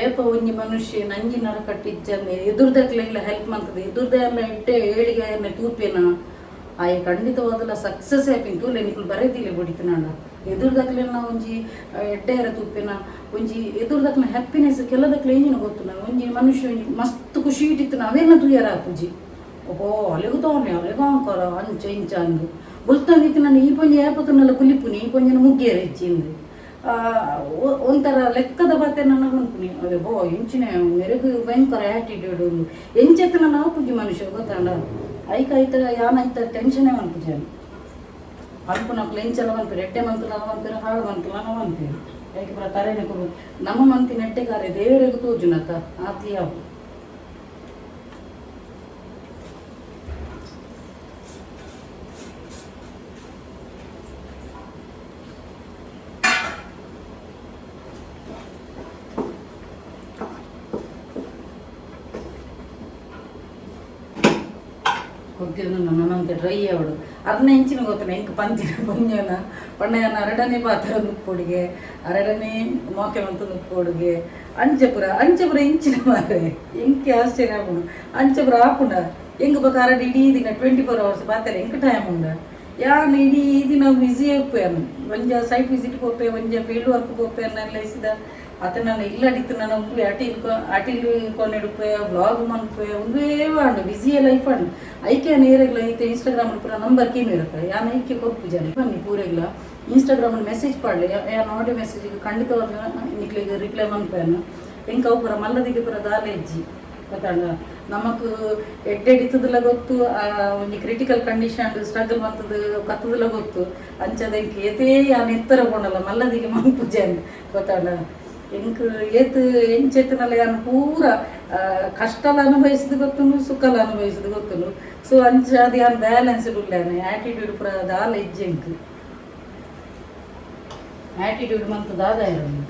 ಏಪ ಒಂಜಿ ಮನುಷ್ಯ ನಂಜಿ ನರ ಕಟ್ಟಿಜ್ಜಂದೆ ಎದುರ್ದಕ್ಲೆಲ್ಲ ಹೆಲ್ಪ್ ಮಾಡ್ತದೆ ಎದುರ್ದ ಎಲ್ಲ ಇಟ್ಟೆ ಏಳಿಗೆ ಎಣ್ಣೆ ತೂಪೇನ ಆಯ್ ಖಂಡಿತವಾದಲ್ಲ ಸಕ್ಸಸ್ ಆಯ್ಪಿನ ತೂಲೆ ನಿಕ್ಲು ಬರೆದಿಲ್ಲ ಬಿಡಿತನಾಡ ಎದುರ್ದಕ್ಲೆಲ್ಲ ಒಂಜಿ ಎಡ್ಡೆಯರ ತೂಪೇನ ಒಂಜಿ ಎದುರ್ದಕ್ಲ ಹ್ಯಾಪಿನೆಸ್ ಕೆಲದಕ್ಲೆ ಏನಿನ ಗೊತ್ತು ನಾವು ಒಂಜಿ ಮನುಷ್ಯ ಒಂಜಿ ಮಸ್ತ್ ಖುಷಿ ಇಟ್ಟಿತ್ತು ನಾವೇನ ತೂಯರ ಆಪುಜಿ ಓಹೋ ಅಲ್ಲಿಗೂ ತಗೊಂಡೆ ಅಲ್ಲಿಗೂ ಅಂಕರ ಅಂಚ ಇಂಚ ಅಂದು ಬುಲ್ತಂದಿತ್ತು ನಾನು ಈ ಪೊಂಜಿ ಏಪತ್ತನ್ನೆಲ್ಲ ಕುಲಿಪುನಿ ಈ ಪೊಂಜನ ಮುಗ್ಗಿಯರ ಹೆಚ್ಚಿಂದು ಒಂಥರ ಲೆಕ್ಕದ ಬಾತೆ ನನ್ನ ಅನ್ಪುನಿ ಅದೇ ಬೋ ಇಂಚಿನ ಮೆರುಗು ಭಯಂಕರ ಆ್ಯಟಿಟ್ಯೂಡ್ ಎಂಚೆತ್ತ ನಾನು ಆಪುಜಿ ಮನುಷ್ಯ ಗೊತ್ತಾಂಡ ಐಕಾಯ್ತ ಯಾನಾಯ್ತ ಟೆನ್ಷನೇ ಮನ್ಪುಜಿ ಅಲ್ಪ ನಾವು ಎಂಚೆಲ್ಲ ಮನ್ಪೇರು ಎಟ್ಟೆ ಮಂತು ನಾವು ಮನ್ಪೇರು ಹಾಳು ಮಂತಲ್ಲ ನಾವು ಮನ್ಪೇರು ಯಾಕೆ ಪುರ ತರೇನೆ ಕೊಡು ನಮ್ಮ ಮಂತಿ ನೆಟ್ಟೆಗಾರೆ ದೇವರಿಗೂ ತೋಜುನತ್ತ ಆತಿ ಯಾವ ಕೊಗ್ಗಿದ್ರು ನನ್ನಂತೆ ಡ್ರೈ ಅವಳು ಅದನ್ನ ಹೆಂಚಿನ ಗೊತ್ತಿಲ್ಲ ಹೆಂಗೆ ಪಂಚಿನ ಪಂಜನ ಪಣ್ಣನ ಅರಡನೇ ಪಾತ್ರ ನುಪ್ಪೊಡಿಗೆ ಅರಡನೇ ಮೋಕೆ ಮಂತ ನುಪ್ಪೊಡಿಗೆ ಅಂಚಪುರ ಇಂಚಿನ ಮಾರೆ ಎಂಕೆ ಆಶ್ಚರ್ಯ ಆಪುಂಡು ಅಂಚಪುರ ಆಪುಂಡ ಹೆಂಗೆ ಬೇಕು ಅರಡಿ ಇಡೀ ದಿನ 24 hours ಪಾತ್ರೆ ಹೆಂಗೆ ಟೈಮ್ ಉಂಡ ಯಾನು ಇಡೀ ದಿನ ಬ್ಯುಸಿ ಹೋಗ್ಯಾನು ಒಂಜ ಸೈಟ್ ವಿಸಿಟ್ ಹೋಗ್ಪೆ ಒಂಜ ಫೀಲ್ಡ್ ವರ್ಕ್ ಹೋಗ್ಪೆ ನೆಲೆಸಿದ ಅತ ನಾನು ಇಲ್ಲಡಿತ್ತು ನಾನು ಉಪ್ಪು ಅಟಿಲ್ ಕೊನೆಡುಪೆ ವ್ಲಾಗ್ ಮನ್ಪೆ ಒಂದೇ ಅಂಡು ಬ್ಯುಸಿಯ ಲೈಫ್ ಅಂಡು ಐಕೆ ನೇರಗ್ಲ ಐತೆ ಇನ್ಸ್ಟಾಗ್ರಾಮ್ ಪೂರ ನಂಬರ್ ಕೀನು ಇರುತ್ತೆ ಯಾನು ಐಕೆ ಕೊಪ್ಪು ಜನ ಬನ್ನಿ ಪೂರೆಗ್ಲ ಇನ್ಸ್ಟಾಗ್ರಾಮ್ ಮೆಸೇಜ್ ಪಾಡಲಿ ಯಾನು ಆಡಿಯೋ ಮೆಸೇಜಿಗೆ ಖಂಡಿತವಾದ ನಿಕ್ಲಿಗೆ ರಿಪ್ಲೈ ಮನ್ಪೇನು ಎಂಕ ಅವು ಪೂರ ಮಲ್ಲದಿಗೆ ಪೂರ ದಾಲೆ ಇಜ್ಜಿ ಗೊತ್ತಾಂಡ ನಮಕ್ ಎಡ್ಡೆಡಿತದಲ್ಲ ಗೊತ್ತು ಒಂಜಿ ಕ್ರಿಟಿಕಲ್ ಕಂಡೀಷನ್ ಸ್ಟ್ರಗಲ್ ಬಂತದ್ದು ಕತ್ತದಲ್ಲ ಗೊತ್ತು ಅಂಚದ ಎಂಕ್ ಏತೇ ಯಾನು ಎತ್ತರ ಕೊಂಡಲ್ಲ ಮಲ್ಲದಿಗೆ ಮನ್ಪುಜೆ ಗೊತ್ತಾಂಡ ಎಂಕ್ ಏತ್ ಎಂಚೆತ್ತನಲ್ಲ ಯಾನು ಪೂರ ಕಷ್ಟಲ ಅನುಭವಿಸಿದ ಗೊತ್ತುಂಡು ಸುಖಲ ಅನುಭವಿಸಿದ ಗೊತ್ತುಂಡು ಸೊ ಅಂಚ ಅದು ಯಾನು ಬ್ಯಾಲೆನ್ಸ್ ಉಳ್ಳಾನೆ ಆ್ಯಟಿಟ್ಯೂಡ್ ಪೂರ ದಾಲ ಇಜ್ಜೆ ಎಂಕ್ ಆ್ಯಟಿಟ್ಯೂಡ್ ಮಂತ್ ದಾದ ಇರೋದು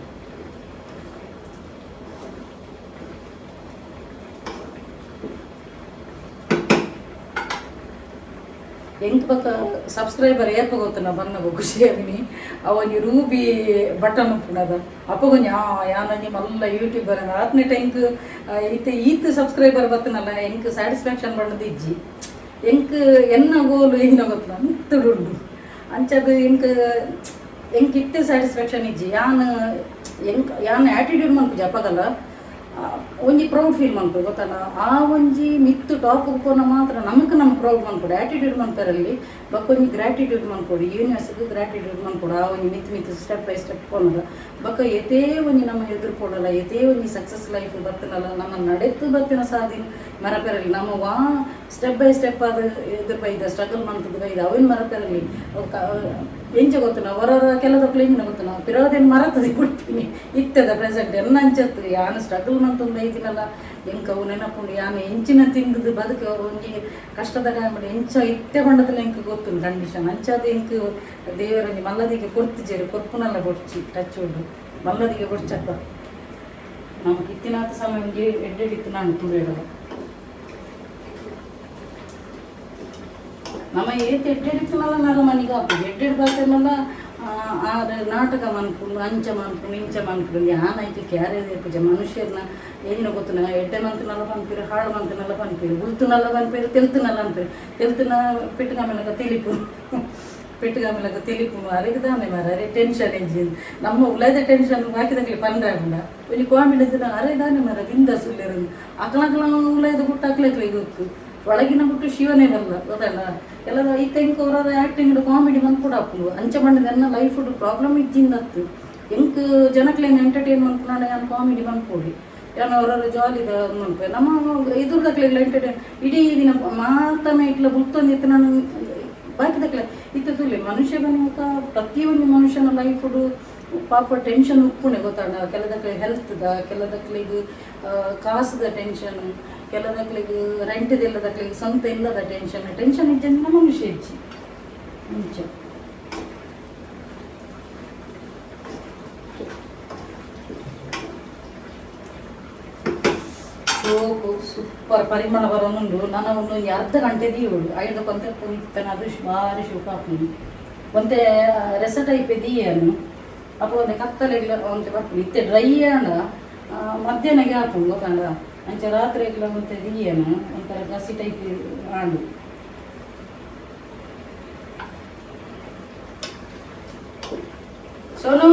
ಎಂಕ್ ಪಕ್ಕ ಸಬ್ಸ್ಕ್ರೈಬರ್ ಏಪ ಗೊತ್ತನ ಬನ್ನಗು ಖುಷಿ ಆಗಿನಿ ಅವನಿ ರೂಬಿ ಬಟನ್ ಉಪ್ಪುನದ ಅಪ್ಪಗೊಂಜಿ ಯಾನೊಂಜಿ ಮಲ್ಲ ಯೂಟ್ಯೂಬರ್ ಆತ್ನೆ ಟೈಂಕ್ ಈತ್ ಸಬ್ಸ್ಕ್ರೈಬರ್ ಬತ್ತನಲ್ಲ ಎಂಕ್ ಸ್ಯಾಟಿಸ್ಫ್ಯಾಕ್ಷನ್ ಬಣ್ಣದ ಇಜ್ಜಿ ಎಂಕ್ ಎನ್ನ ಗೋಲು ಏನ ಗೊತ್ತನ ಮಿತ್ತುಡುಂಡು ಅಂಚದು ಎಂಕ್ ಇತ್ತೆ ಸ್ಯಾಟಿಸ್ಫ್ಯಾಕ್ಷನ್ ಇಜ್ಜಿ ಯಾನ್ ಆ್ಯಟಿಟ್ಯೂಡ್ ಮನ್ಪುಜಿ ಅಪ್ಪಗಲ್ಲ ಒಂಜಿ ಪ್ರೌಡ್ ಫೀಲ್ ಮನ್ಪು ಗೊತ್ತಲ್ಲ ಆ ಒಂಜಿ ಮಿತ್ತು ಟಾಪ್ ಉಪ್ಪನ ಮಾತ್ರ ನಮಗೆ ಪ್ರೌಡ್ ಮನ್ಕೊಡು ಆ್ಯಟಿಟ್ಯೂಡ್ ಮನ್ಪರಲ್ಲಿ ಬಕ್ಕೊಂಜಿ ಗ್ರ್ಯಾಟಿಟ್ಯೂಡ್ ಮನ್ಕೊಡು ಯೂನಿವರ್ಸ್ಗೆ ಗ್ರ್ಯಾಟಿಟ್ಯೂಡ್ ಮನ್ಕೊಡು ಆ ಒಂಜಿ ಮಿತ್ತು ಸ್ಟೆಪ್ ಬೈ ಸ್ಟೆಪ್ ಕೊನದ ಬಕ್ಕ ಎತೇ ಒಂಜಿ ನಮ್ಮ ಎದುರ್ಕೊಡಲ್ಲ ಎತೇ ಒಂಜಿ ಸಕ್ಸಸ್ ಲೈಫ್ ಬರ್ತನಲ್ಲ ನಮ್ಮ ನಡೆತು ಬತ್ತಿನ ಸಾಧಿನ ಮರಪೆರಲಿ ನಮ್ಮ ಸ್ಟೆಪ್ ಬೈ ಸ್ಟೆಪ್ ಅದು ಎದುರು ಬೈದ ಸ್ಟ್ರಗಲ್ ಮಾಡ್ತದ ಬೈದ ಅವಿನ ಮರಪೆರಲಿ ಎಂಚ ಗೊತ್ತನ ಹೊರ ಕೆಲದಕ್ಕೂ ಎಂಜಿನ ಗೊತ್ತನ ಪಿರೋದೇನು ಮರತದಿ ಕೊಡ್ತೀನಿ ಇತ್ತದ ಪ್ರೆಸೆಂಟ್ ಎನ್ನ ಅಂಚತ್ತು ಯಾನು ಸ್ಟ್ರಗಲ್ ಮಾಡ್ತಂದು ಐತಿನಲ್ಲ ಎಂಕ ಅವು ನೆನಪುಂಡು ಯಾನು ಎಂಚಿನ ತಿಂದದು ಬದುಕು ಒಂಜಿ ಕಷ್ಟದ ಕಾಯ್ಬಿಡಿ ಎಂಚ ಇತ್ತೆ ಕೊಂಡದಲ್ಲಿ ಎಂಕ ಗೊತ್ತುಂಡು ಕಂಡೀಷನ್ ಅಂಚದು ಎಂಕ ದೇವರಂಜಿ ಮಲ್ಲದಿಗೆ ಕೊಡ್ತಿಜೇರು ಕೊರ್ಪುನಲ್ಲ ಕೊಡ್ಚಿ ಟಚ್ ಉಂಡು ಮಲ್ಲದಿಗೆ ಕೊಡ್ಚಪ್ಪ ನಮಗೆ ಇತ್ತಿನಾಥ ಸಮಯ ಒಂಜಿ ಎಡ್ಡೆಡಿತ್ತು ನಾನು ತುಳಿಯೋದು ನಮ್ಮ ಏತ್ ಎಡ್ಡೆಡಿತ್ತನಲ್ಲ ನರ ಮನೆಗೆ ಹಾಕುದು ಎಡ್ಡೆಡ್ ಬರ್ತನಲ್ಲ ನಾಟಕ ಮನ್ಪುಂಡು ಅಂಚ ಮನ್ಪುಂಡು ಇಂಚ ಮನ್ಪುಂಡು ಯಾನೈತಿ ಕ್ಯಾರೇಜ್ ಪೂಜೆ ಮನುಷ್ಯರನ್ನ ಏನಿನ ಗೊತ್ತುನ ಎಡ್ಡೆ ಮಂತನಲ್ಲ ಪನ್ಪೀರು ಹಾಳು ಮಂತನಲ್ಲ ಪನ್ಪೀರು ಉಳ್ತುನಲ್ಲ ಪನ್ಪೀರು ತೆಲ್ತುನಲ್ಲ ಅನ್ಪೀರು ತೆಲ್ತುನ ಪೆಟ್ಟುಗಮೆಲಗ ತೆಲಿಪು ಪೆಟ್ಟುಗಮೆಲಗ ತೆಲಿಪು ಅರೆಗೆ ದಾನೆ ಮಾರ ಅರೆ ಟೆನ್ಷನ್ ಎಂಜಿ ನಮ್ಮ ಉಳ್ಳದ ಟೆನ್ಷನ್ ಹಾಕಿದಾಗಲಿ ಪಂದ್ರಾಗುಂಡ ಒಂದು ಕಾಮಿಡಿ ದಿನ ಅರೆ ದಾನೆ ಮಾರ ದಿಂದ ಸುಳ್ಳೆರು ಅಕ್ಲಕ್ಲ ಉಳ್ಳದ ಬಿಟ್ಟು ಅಕ್ಲಕ್ಲಿಗೆ ಗೊತ್ತು ಒಳಗಿನ ಬಿಟ್ಟು ಶಿವನೇ ಬರಲ್ಲ ಗೊತ್ತಲ್ಲ ಎಲ್ಲ ಐತೆಂಕ್ ಅವರ ಆ್ಯಕ್ಟಿಂಗ್ ಕಾಮಿಡಿ ಬಂದು ಕೂಡ ಹಾಕುದು ಅಂಚ ಬಂದಿದೆ ನನ್ನ ಲೈಫ್ ಪ್ರಾಬ್ಲಮ್ ಇದ್ದಿಂದತ್ತು ಎಂಕ್ ಜನಕ್ಲೇನು ಎಂಟರ್ಟೈನ್ಮೆಂಟ್ ಮಾಡಿ ನಾನು ಕಾಮಿಡಿ ಬಂದ್ಕೊಡಿ ಏನೋ ಅವರ ಜಾಲಿದ ನೋಡ್ಬೇಕು ನಮ್ಮ ಇದ್ರದಕ್ಲೆಲ್ಲ ಎಂಟರ್ಟೈನ್ ಇಡೀ ದಿನ ಮಾತಮೆ ಇಟ್ಲ ಬುತ್ತೊಂದಿತ್ತು ನಾನು ಬಾಕಿದಕ್ಲೆ ಇತ್ತು ತುಳಿ ಮನುಷ್ಯ ಬನ್ನಿಕ ಪ್ರತಿಯೊಂದು ಮನುಷ್ಯನ ಲೈಫ್ ಪಾಪ ಟೆನ್ಷನ್ ಉಪ್ಪುಣೆ ಗೊತ್ತಾಡ ಕೆಲದಕ್ಲಿಗೆ ಹೆಲ್ತ್ದ ಕೆಲದಕ್ಲಿಗೆ ಕಾಸದ ಟೆನ್ಷನ್ ಕೆಲದಕ್ಲಿಗೆ ರೆಂಟ್ದಿಲ್ಲದಕ್ಲಿಗೆ ಸ್ವಂತ ಇಲ್ಲದ ಟೆನ್ಷನ್ ಇದ್ದ ಮನುಷ್ಯ ಹೆಚ್ಚಿ ಮುಂಚೆ ಸೋಪು ಸೂಪರ್ ಪರಿಮಳ ಬರೋನುಂಡು ನಾನು ಒಂದೊಂದು ಅರ್ಧ ಗಂಟೆ ದೀವಳು ಐದು ಕೊಂತೆ ಪುಲ್ತನ ಅದು ಭಾರಿ ಶೂಕ ಹಾಕಿ ಒಂತೆ ರೆಸ ಟೈಪ್ ದೀಯನು ಅಪ್ಪ ಒಂದು ಕತ್ತಲೆಗ್ಲ ಒಂತೆ ಬರ್ತೀನಿ ಇತ್ತೆ ಡ್ರೈ ಆಂಡ ಮಧ್ಯಾಹ್ನಗೆ ಹಾಕೊಂಡು ಗೊತ್ತಾಂಡ ಅಂಚ ರಾತ್ರಿಗೆಲ್ಲ ಒಂತೆ ದೀಯನು ಒಂಥರ ಗಸಿ ಟೈಪ್ ಆಂಡು ಸೋನು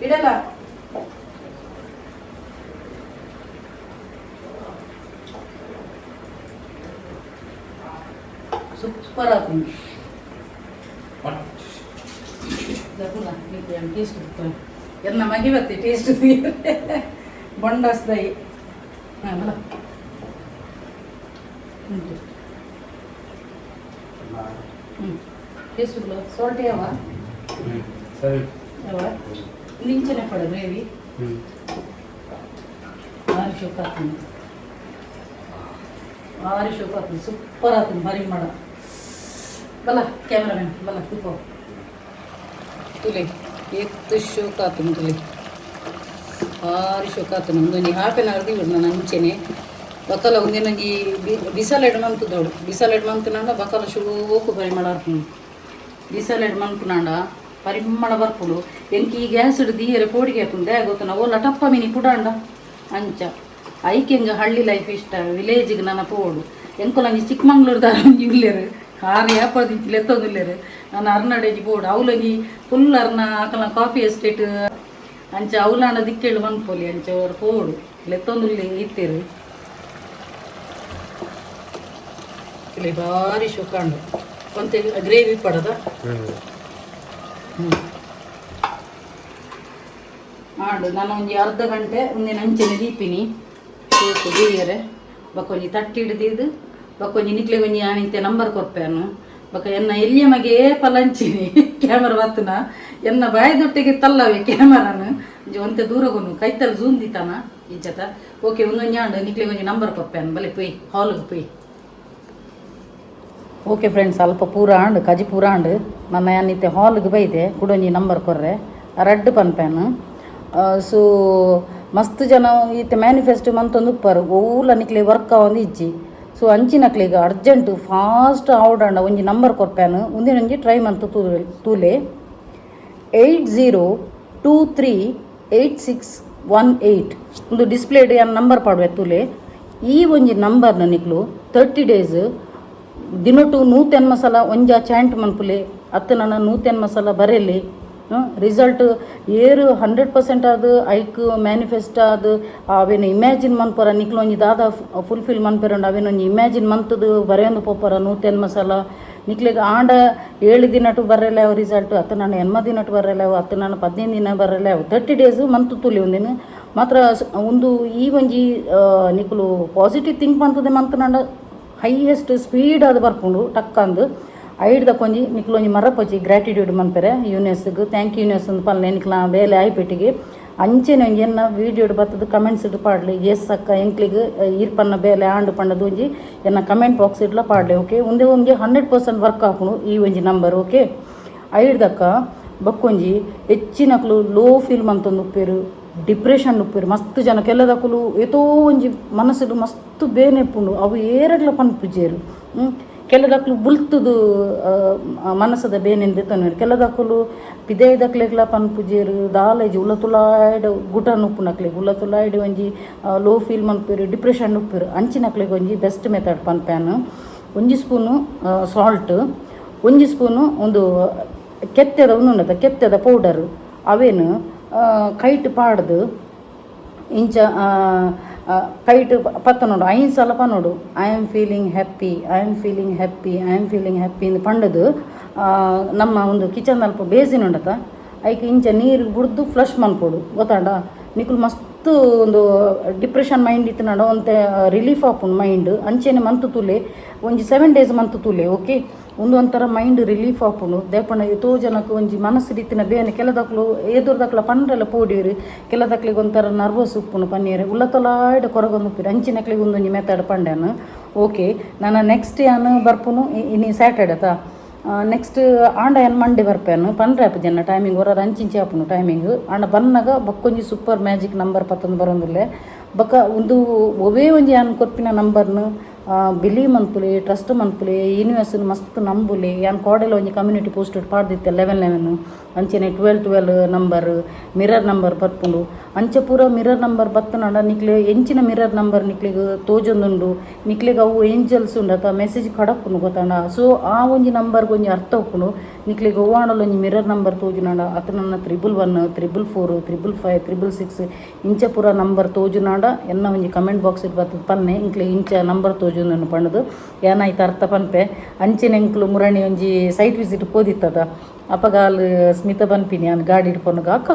ಇಡಲ್ಲ ಸೂಪರ್ ಆಗುಂಡು ಟೇಸ್ಟ್ ಎಲ್ಲ ಮಗಿ ಬತ್ತೆ ಟೇಸ್ಟ್ ಬೊಂಡಸ್ದೈ ಹಾಂ ಟೇಸ್ಟ್ ಸಾಲ್ಟ್ ಯಾವ ಯಾವ ಇಂಚನೆ ಪಡ ಗ್ರೇವಿ ಭಾರಿ ಶೋಕ ಆಗ್ತೀನಿ ಭಾರಿ ಶೋಕ ಆಗ್ತೀನಿ ಸೂಪರ್ ಆಗ್ತೀನಿ ಭಾರಿ ಮಾಡ ಬಲ್ಲ ಕ್ಯಾಮ್ರಾಮನ್ ಬಲ್ಲ ಕೂತ್ಕೋ ತುಲೆ ಎಷ್ಟು ಶೋಕ ಆತು ತುಲೆ ಭಾರಿ ಶೋಕ ಆತು ನಮ್ದು ಹಾಫ್ ಆನ್ ಅವರ್ ದಿವ್ರು ನಾನು ಅಂಚೆನೆ ಬಕ್ಕಲ ಒಂದಿನ ಈ ಬಿಸಲೆಡ್ ಮಂತು ದೋಡು ಬಿಸಲೆಡ್ ಮಂತು ನಾಂಡ ಬಕ್ಕಲ ಶೋಕು ಪರಿಮಳ ಬರ್ಪುಂಡು ಬಿಸಲೆಡ್ ಮಂತು ನಾಂಡ ಪರಿಮಳ ಬರ್ಪುಡು ಎಂಕಿ ಈ ಗ್ಯಾಸ್ ಹಿಡಿದು ದೀಯರೆ ಪೋಡಿಗೆ ಹಾಕುಂಡೆ ಗೊತ್ತನ ಓ ಲಟಪ್ಪ ಮಿನಿ ಪುಡಾಂಡ ಅಂಚ ಐಕೆಂಗ ಹಳ್ಳಿ ಲೈಫ್ ಇಷ್ಟ ವಿಲೇಜಿಗೆ ನನ್ನ ಪೋಡು ಎಂಕೊಲಂಗಿ ಚಿಕ್ಕಮಂಗ್ಳೂರ್ದಾರ ಇಲ್ಲೇರು ಆರು ಯಾಪದಿತ್ತು ಎತ್ತೋದಿಲ್ಲರು ನಾನು ಅರ್ನಡೆಜಿ ಬೋರ್ಡ್ ಅವಲಗಿ ಫುಲ್ ಅರ್ನ ಆಕಲ ಕಾಫಿ ಎಸ್ಟೇಟ್ ಅಂಚ ಅವಲಾಂಡ ದಿಕ್ಕೇಳು ಮನ್ಪೊಲಿ ಅಂಚ ಅವ್ರು ಪೋಡು ಎತ್ತೊಂದುಲ್ಲಿ ಇತ್ತೇರು ಇಲ್ಲಿ ಭಾರಿ ಶುಕಾಂಡು ಒಂತೆ ಗ್ರೇವಿ ಪಡದ ಮಾಡು ನಾನು ಒಂದು ಅರ್ಧ ಗಂಟೆ ಒಂದಿನ ಅಂಚೆನೆ ದೀಪಿನಿ ಸೂಪು ದೀಯರೆ ಬಕ್ಕೊಂಜಿ ತಟ್ಟಿ ಹಿಡ್ದಿದ್ದು ಬಕ್ಕೊಂಜಿ ನಿಕ್ಲೆ ಒಂಜಿ ಆಣಿತೆ ನಂಬರ್ ಕೊರ್ಪೇನು ಬಕ್ಕ ಎನ್ನ ಎಲ್ಲಿಯ ಮಗೆ ಪಲಂಚಿನಿ ಕ್ಯಾಮರಾ ಬತ್ತನ ಎನ್ನ ಬಾಯ್ದೊಟ್ಟಿಗೆ ತಲ್ಲವೆ ಕ್ಯಾಮರಾನು ಒಂತೆ ದೂರಗೊನು ಕೈತಲ್ಲಿ ಜೂಮ್ ದಿತಾನ ಇಜ್ಜತ ಓಕೆ ಒಂದೊಂದು ಆಂಡು ನಿಕ್ಲೆ ಒಂಜಿ ನಂಬರ್ ಕೊರ್ಪೇನು ಬಲೆ ಪೊಯ್ ಹಾಲ್ಗೆ ಪೊಯ್ ಓಕೆ ಫ್ರೆಂಡ್ಸ್ ಸ್ವಲ್ಪ ಪೂರ ಆಂಡು ಕಜಿ ಪೂರ ಆಂಡು ನನ್ನ ಏನಿತ್ತೆ ಹಾಲ್ಗೆ ಬೈದೆ ಕುಡೊಂಜಿ ನಂಬರ್ ಕೊರ್ರೆ ರಡ್ಡ್ ಪನ್ಪೇನು ಸೊ ಮಸ್ತ್ ಜನ ಈತೆ ಮ್ಯಾನಿಫೆಸ್ಟೋ ಮಂತೊಂದು ಉಪ್ಪರು ಓಲ ನಿಕ್ಲೆ ವರ್ಕ್ ಒಂದು ಇಜ್ಜಿ ಸೊ ಅಂಚಿನಕ್ಲಿಗೆ ಅರ್ಜೆಂಟ್ ಫಾಸ್ಟ್ ಆವಡಂಡ ಒಂಜಿ ನಂಬರ್ ಕೊರ್ಪೇನು ಒಂದಿನೊಂಜಿ ಟ್ರೈ ಮಂತ್ ತೂಲೆ 80238618 ಒಂದು ಡಿಸ್ಪ್ಲೇಡ್ ಏನು ನಂಬರ್ ಪಾಡುವೆ ತೂಲೆ ಈ ಒಂಜಿ ನಂಬರ್ನ ನಿಕ್ಲು 30 days ದಿನಟು 100 ಮಸಾಲ ಒಂಜಾ ಚಾಂಟ್ ಮನ್ಪುಲೆ ಅತ್ತು ನನ್ನ 100 ಮಸಾಲ ಬರೆಯಲಿ ರಿಸಲ್ಟ್ ಏರು 100% ಅದು ಐಕ್ ಮ್ಯಾನಿಫೆಸ್ಟ್ ಅದು ಅವೇನು ಇಮ್ಯಾಜಿನ್ ಮನ್ಪರ ನಿಕ್ಲು ಒಂಜಿ ದಾದ ಫುಲ್ಫಿಲ್ ಮನ್ಪೆರಂಡು ಅವೇನೊಂಜಿ ಇಮ್ಯಾಜಿನ್ ಮಂತದು ಬರೆಯೊಂದು ಪೋಪರ 100 ಮಸಾಲ ನಿಕ್ಲಿಗೆ ಆಂಡ 7 ದಿನಟು ಬರಲೇವು ರಿಸಲ್ಟ್ ಅತ್ತು ನಾನು 80 ದಿನಟು ಬರಲೇವು ಅತ್ತು ನಾನು 15 ದಿನ ಬರಲೇವು 30 days ಮಂತು ತುಲಿ ಒಂದಿನ ಮಾತ್ರ ಒಂದು ಈ ಒಂಜಿ ನಿಕ್ಲು ಪಾಸಿಟಿವ್ ಥಿಂಕ್ ಮಂತದೆ ಮಂತ್ ನಂಡ ಹೈಯೆಸ್ಟ್ ಸ್ಪೀಡ್ ಅದು ಬರ್ಕೊಂಡು ಟಕ್ಕಂದು ಐಡ್ದ ಕೊಂಜಿ ನಿಕ್ಲು ಒಂಜಿ ಮರಪೊಚ್ಚಿ ಗ್ರ್ಯಾಟಿಟ್ಯೂಡ್ ಮನ್ಪೆರೆ ಯೂನೆಸ್ಗೆ ಥ್ಯಾಂಕ್ ಯು ಯೂನೆಸ್ ಅಂತ ಪಲ್ಲೆ ನಿಕ್ಲ ಬೇಲೆ ಆಯ್ಪೆಟ್ಟಿಗೆ ಅಂಚೆನೆ ಒಂಜಿ ಎನ್ನ ವೀಡಿಯೋಡ್ ಬರ್ತದೆ ಕಮೆಂಟ್ಸ್ ಇಟ್ಟು ಪಾಡ್ಲಿ ಎಸ್ ಅಕ್ಕ ಎಂಕ್ಲಿಗೆ ಈರ್ಪನ್ನ ಬೇಲೆ ಆಂಡು ಪಂಡದು ಒಂಜಿ ಎನ್ನ ಕಮೆಂಟ್ ಬಾಕ್ಸ್ ಇಡ್ಲ ಪಾಡ್ಲಿ ಓಕೆ ಒಂದೇ ಒಂಜಿ 100% ವರ್ಕ್ ಹಾಕುನು ಈ ಒಂಜಿ ನಂಬರ್ ಓಕೆ ಐಡ್ದಕ್ಕ ಬಕ್ಕೊಂಜಿ ಹೆಚ್ಚಿನಕ್ಲು ಲೋ ಫೀಲ್ ಮಂತೊಂದು ಉಪ್ಪೇರು ಡಿಪ್ರೆಷನ್ ಉಪ್ಪೇರು ಮಸ್ತ್ ಜನ ಕೆಲದಕ್ಕಲು ಏತೋ ಒಂಜಿ ಮನಸ್ಸು ಮಸ್ತ್ ಬೇನೆಪ್ಪುಂಡು ಅವು ಏರಗ್ಲ ಪನ್ಪುಜೇರು ಕೆಲದಕ್ಕಲು ಬುಲ್ತುದು ಮನಸ್ಸದ ಬೇನೆಂದು ತಂದು ಕೆಲದಕ್ಕಲು ಪಿದೇದಕ್ಲೆಗ್ಲ ಪನ್ಪುಜೇರು ದಾಲೇಜಿ ಉಲ್ಲತುಲಾಯ್ಡ್ ಗುಟನ್ ಉಪ್ಪುನಕ್ಲೆಗ್ ಉಲ್ಲತುಲಾಯ್ಡ್ ಒಂಜಿ ಲೋ ಫೀಲ್ ಮನ್ಪೇರು ಡಿಪ್ರೆಷನ್ ಉಪ್ಪೇರು ಅಂಚಿನಕ್ಲೆಗ್ ಒಂಜಿ ಬೆಸ್ಟ್ ಮೆಥಡ್ ಪನ್ಪ್ಯಾನು 1 ಸ್ಪೂನು ಸಾಲ್ಟ್ 1 ಸ್ಪೂನು ಒಂದು ಕೆತ್ತೆದ ಉಂಡುಂಡದ ಕೆತ್ತೆದ ಪೌಡರು ಅವೇನು ಕೈಟ್ ಪಾಡ್ದು ಇಂಚ ಕೈಟ್ ಪತ್ತ ನೋಡು 5 ಸಲ ನೋಡು ಐ ಆಮ್ ಫೀಲಿಂಗ್ ಹ್ಯಾಪಿ ಇಂದು ಪಂಡದು ನಮ್ಮ ಒಂದು ಕಿಚನ್ ಅಲ್ಪ ಬೇಸಿನ್ ಉಂಡತ ಐಕೆ ಇಂಚ ನೀರು ಬುಡ್ದು ಫ್ಲಶ್ ಮನ್ಪೋಡು ಗೊತ್ತಾಂಡ ನಿಕುಲು ಮಸ್ತ್ ಒಂದು ಡಿಪ್ರೆಷನ್ ಮೈಂಡ್ ಇತ್ತು ನಡ ಒಂತೆ ರಿಲೀಫ್ ಆಪುಂಡು ಮೈಂಡ್ ಅಂಚೆನೆ ಮಂತು ತುಲೆ ಒಂಜಿ 7 days ಮಂತು ತುಲೆ ಓಕೆ ಒಂಥರ ಮೈಂಡ್ ರಿಲೀಫ್ ಆಪುಂಡು ದೇಪಣ್ಣ ಎಷ್ಟೋ ಜನಕ್ಕೆ ಒಂಜಿ ಮನಸ್ಸು ರೀತಿನ ಬೇನೆ ಕೆಲದಕ್ಲು ಎದುರ್ದಕ್ಲ ಪಂಡ್ರೆಲ್ಲ ಪೋಡಿಯರು ಕೆಲದಕ್ಲಿಗೆ ಒಂಥರ ನರ್ವಸ್ ಉಪ್ಪುನು ಪನ್ನೀರು ಉಲ್ಲತೊಲಾಯ್ಡ್ ಕೊರಗೊಂದು ಉಪ್ಪಿರು ಅಂಚಿನಕ್ಲಿಗೆ ಒಂದೊಂಜಿ ಮೆಥಡ್ ಪಂಡ್ಯಾನು ಓಕೆ ನಾನು ನೆಕ್ಸ್ಟ್ ಏನು ಬರ್ಪುನು ಇನ್ನು ಸ್ಯಾಟರ್ಡೇತಾ ನೆಕ್ಸ್ಟ್ ಆಂಡ ಏನು ಮಂಡೆ ಬರ್ಪೇನು ಪಂಡ್ರೆ ಆಪು ಜನ ಟೈಮಿಂಗ್ ಹೊರ ಅಂಚಿಂಚೆ ಆಪುನು ಟೈಮಿಂಗ್ ಆಂಡ ಬನ್ನಾಗ ಬಕ್ಕೊಂಜಿ ಸೂಪರ್ ಮ್ಯಾಜಿಕ್ ನಂಬರ್ ಪತ್ತೊಂದು ಬರೋದಿಲ್ಲ ಬಕ್ಕ ಒಂದು ಒವೇ ಒಂಜಿ ಏನು ಕೊರ್ಪಿನ ನಂಬರ್ನು ಬಿಲೀವ್ ಮನ್ಪುಲೆ ಟ್ರಸ್ಟ್ ಮನ್ಪುಲೆ ಯೂನಿವರ್ಸನ್ನು ಮಸ್ತ್ ನಂಬುಲೆ ಯಾನ್ ಕೋಡೆಲ್ಲ ಒಂಜಿ ಕಮ್ಯುನಿಟಿ ಪೋಸ್ಟ್ ಪಾಡ್ದಿತ್ತೆ 11 ಅಂಚೆನೆ 12 ನಂಬರ್ ಮಿರರ್ ನಂಬರ್ ಬರ್ಪುಂಡು ಅಂಚೆ ಪೂರ ಮಿರರ್ ನಂಬರ್ ಬತ್ತನಂಡ ನಿಕ್ಲೆ ಎಂಚಿನ ಮಿರರ್ ನಂಬರ್ ನಿಕ್ಲಿಗೆ ತೋಜೊಂದುಂಡು ನಿಕ್ಲಿಗೆ ಅವು ಏಂಜಲ್ಸ್ ಉಂಡತ ಮೆಸೇಜ್ ಕಡಪುನು ಗೊತ್ತಾಂಡ ಸೊ ಆ ಒಂಜಿ ನಂಬರ್ಗೆ ಒಂಜಿ ಅರ್ಥ ಉಪ್ಪುನು ನಿಕ್ಲಿಗೆ ಒವ್ವಾಂಡಲ ಒಂಜಿ ಮಿರರ್ ನಂಬರ್ ತೋಜುನಾಂಡ ಅತ ನನ್ನ 111 444 555 666 ಇಂಚ ಪೂರ ನಂಬರ್ ತೋಜುನಾಂಡ ಎನ್ನ ಒಂಜಿ ಕಮೆಂಟ್ ಬಾಕ್ಸ್ ಬರ್ತದೆ ಪನ್ನೆ ಇಂಕ್ಲೆ ಇಂಚ ನಂಬರ್ ತೋಜುಂದನ್ನು ಪಂಡದು ಏನಾಯ್ತು ಅರ್ಥ ಪನ್ಪೆ ಅಂಚಿನ ಎಂಕ್ಲು ಮುರಣಿ ಒಂಜಿ ಸೈಟ್ ವಿಸಿಟ್ ಪೋದಿತ್ತದ ಅಪಗಾಲು ಸ್ಮಿತ ಬನ್ಪಿನಿ ನಾನು ಗಾಡಿ ಹಿಡ್ಕೊಂಡು ಅಕ್ಕ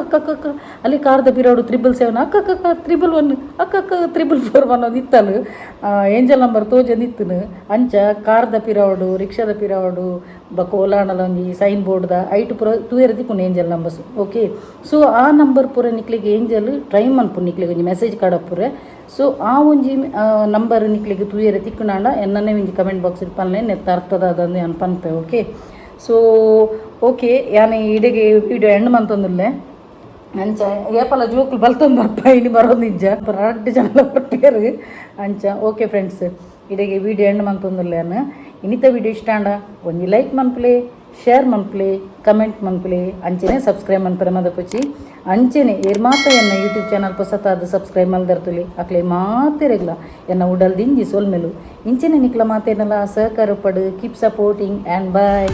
ಅಲ್ಲಿ ಕಾರ್ದ ಪಿರೋಡು 777 ಅಕ್ಕ 111 ಅಕ್ಕ 444 ಅನ್ನೋದು ಇತ್ತಲು ಏಂಜಲ್ ನಂಬರ್ ತೋಜಂದಿತ್ತನು ಅಂಚ ಕಾರ್ದ ಪಿರೋಡು ರಿಕ್ಷಾದ ಪಿರೋಡು ಬಕ್ಕ ಓಲಾಣಲ ಒಂಜಿ ಸೈನ್ ಬೋರ್ಡ್ದ ಐಟು ಪೂರ ತೂಯರ ತಿಕ್ಕುಂಡು ಏಂಜಲ್ ನಂಬರ್ಸ್ ಓಕೆ ಸೊ ಆ ನಂಬರ್ ಪೂರ ನಿಕ್ಲಿಗೆ ಏಂಜಲ್ ಟ್ರೈ ಮನ್ಪುಂಡು ನಿಕ್ಲಿಗೆ ಒಂಜಿ ಮೆಸೇಜ್ ಕಡಪುರೆ ಸೊ ಆ ಒಂಜಿ ನಂಬರ್ ನಿಕ್ಲಿಗೆ ತೂಯರ ತಿಕ್ಕುನಾಂಡ ಎನ್ನನೇ ಒಂಜಿ ಕಮೆಂಟ್ ಬಾಕ್ಸ್ ಪನ್ಲೆ ನೆತ್ತ ಅರ್ಥದ ಅದಂದು ನಾನು ಪನ್ಪೆ ಓಕೆ ಸೊ ಓಕೆ ಯಾನೆ ಇಡೆಗೆ ವಿಡಿಯೋ ಎಂಡ್ ಮಂತೊಂದುಲ್ಲೆ ಅಂಚ ಏಪಲ ಜೋಕುಲು ಬಲ್ತೊಂದು ಬರ್ಪ ಇನಿ ಬರೋದು ನಿಜ ರಡ್ಡು ಜನ ಬರ್ಪೇರು ಅಂಚ ಓಕೆ ಫ್ರೆಂಡ್ಸ್ ಇಡೆಗೆ ವಿಡಿಯೋ ಎಂಡ್ ಮಂತೊಂದುಲ್ಲೆ ಅನ್ನ ಇನ್ನಿತ ವಿಡಿಯೋ ಇಷ್ಟ ಅಂಡ ಒಂಜಿ ಲೈಕ್ ಮನ್ಪುಲೆ ಶೇರ್ ಮನ್ಪುಲೆ ಕಮೆಂಟ್ ಮನ್ಪುಲೆ ಅಂಚನೆ ಸಬ್ಸ್ಕ್ರೈಬ್ ಮನ್ಪರೆ ಮದಪಚ್ಚಿ ಅಂಚೆನೆ ಏರ್ ಮಾತ ಎನ್ನ ಯೂಟ್ಯೂಬ್ ಚಾನಲ್ ಪೊಸತಾದ ಸಬ್ಸ್ಕ್ರೈಬ್ ಮಲ್ದರ್ತುಲಿ ಅಕ್ಲೆ ಮಾತೆ ರೆಗ್ಲ ಎನ್ನ ಉಡಲ್ ದಿಂಜಿ ಸೊಲ್ಮೆಲು ಇಂಚೆನೆ ನಿಕ್ಲ ಮಾತೇನಲ್ಲ ಸಹಕಾರ ಪಡು ಕೀಪ್ ಸಪೋರ್ಟಿಂಗ್ ಆ್ಯಂಡ್ ಬಾಯ್.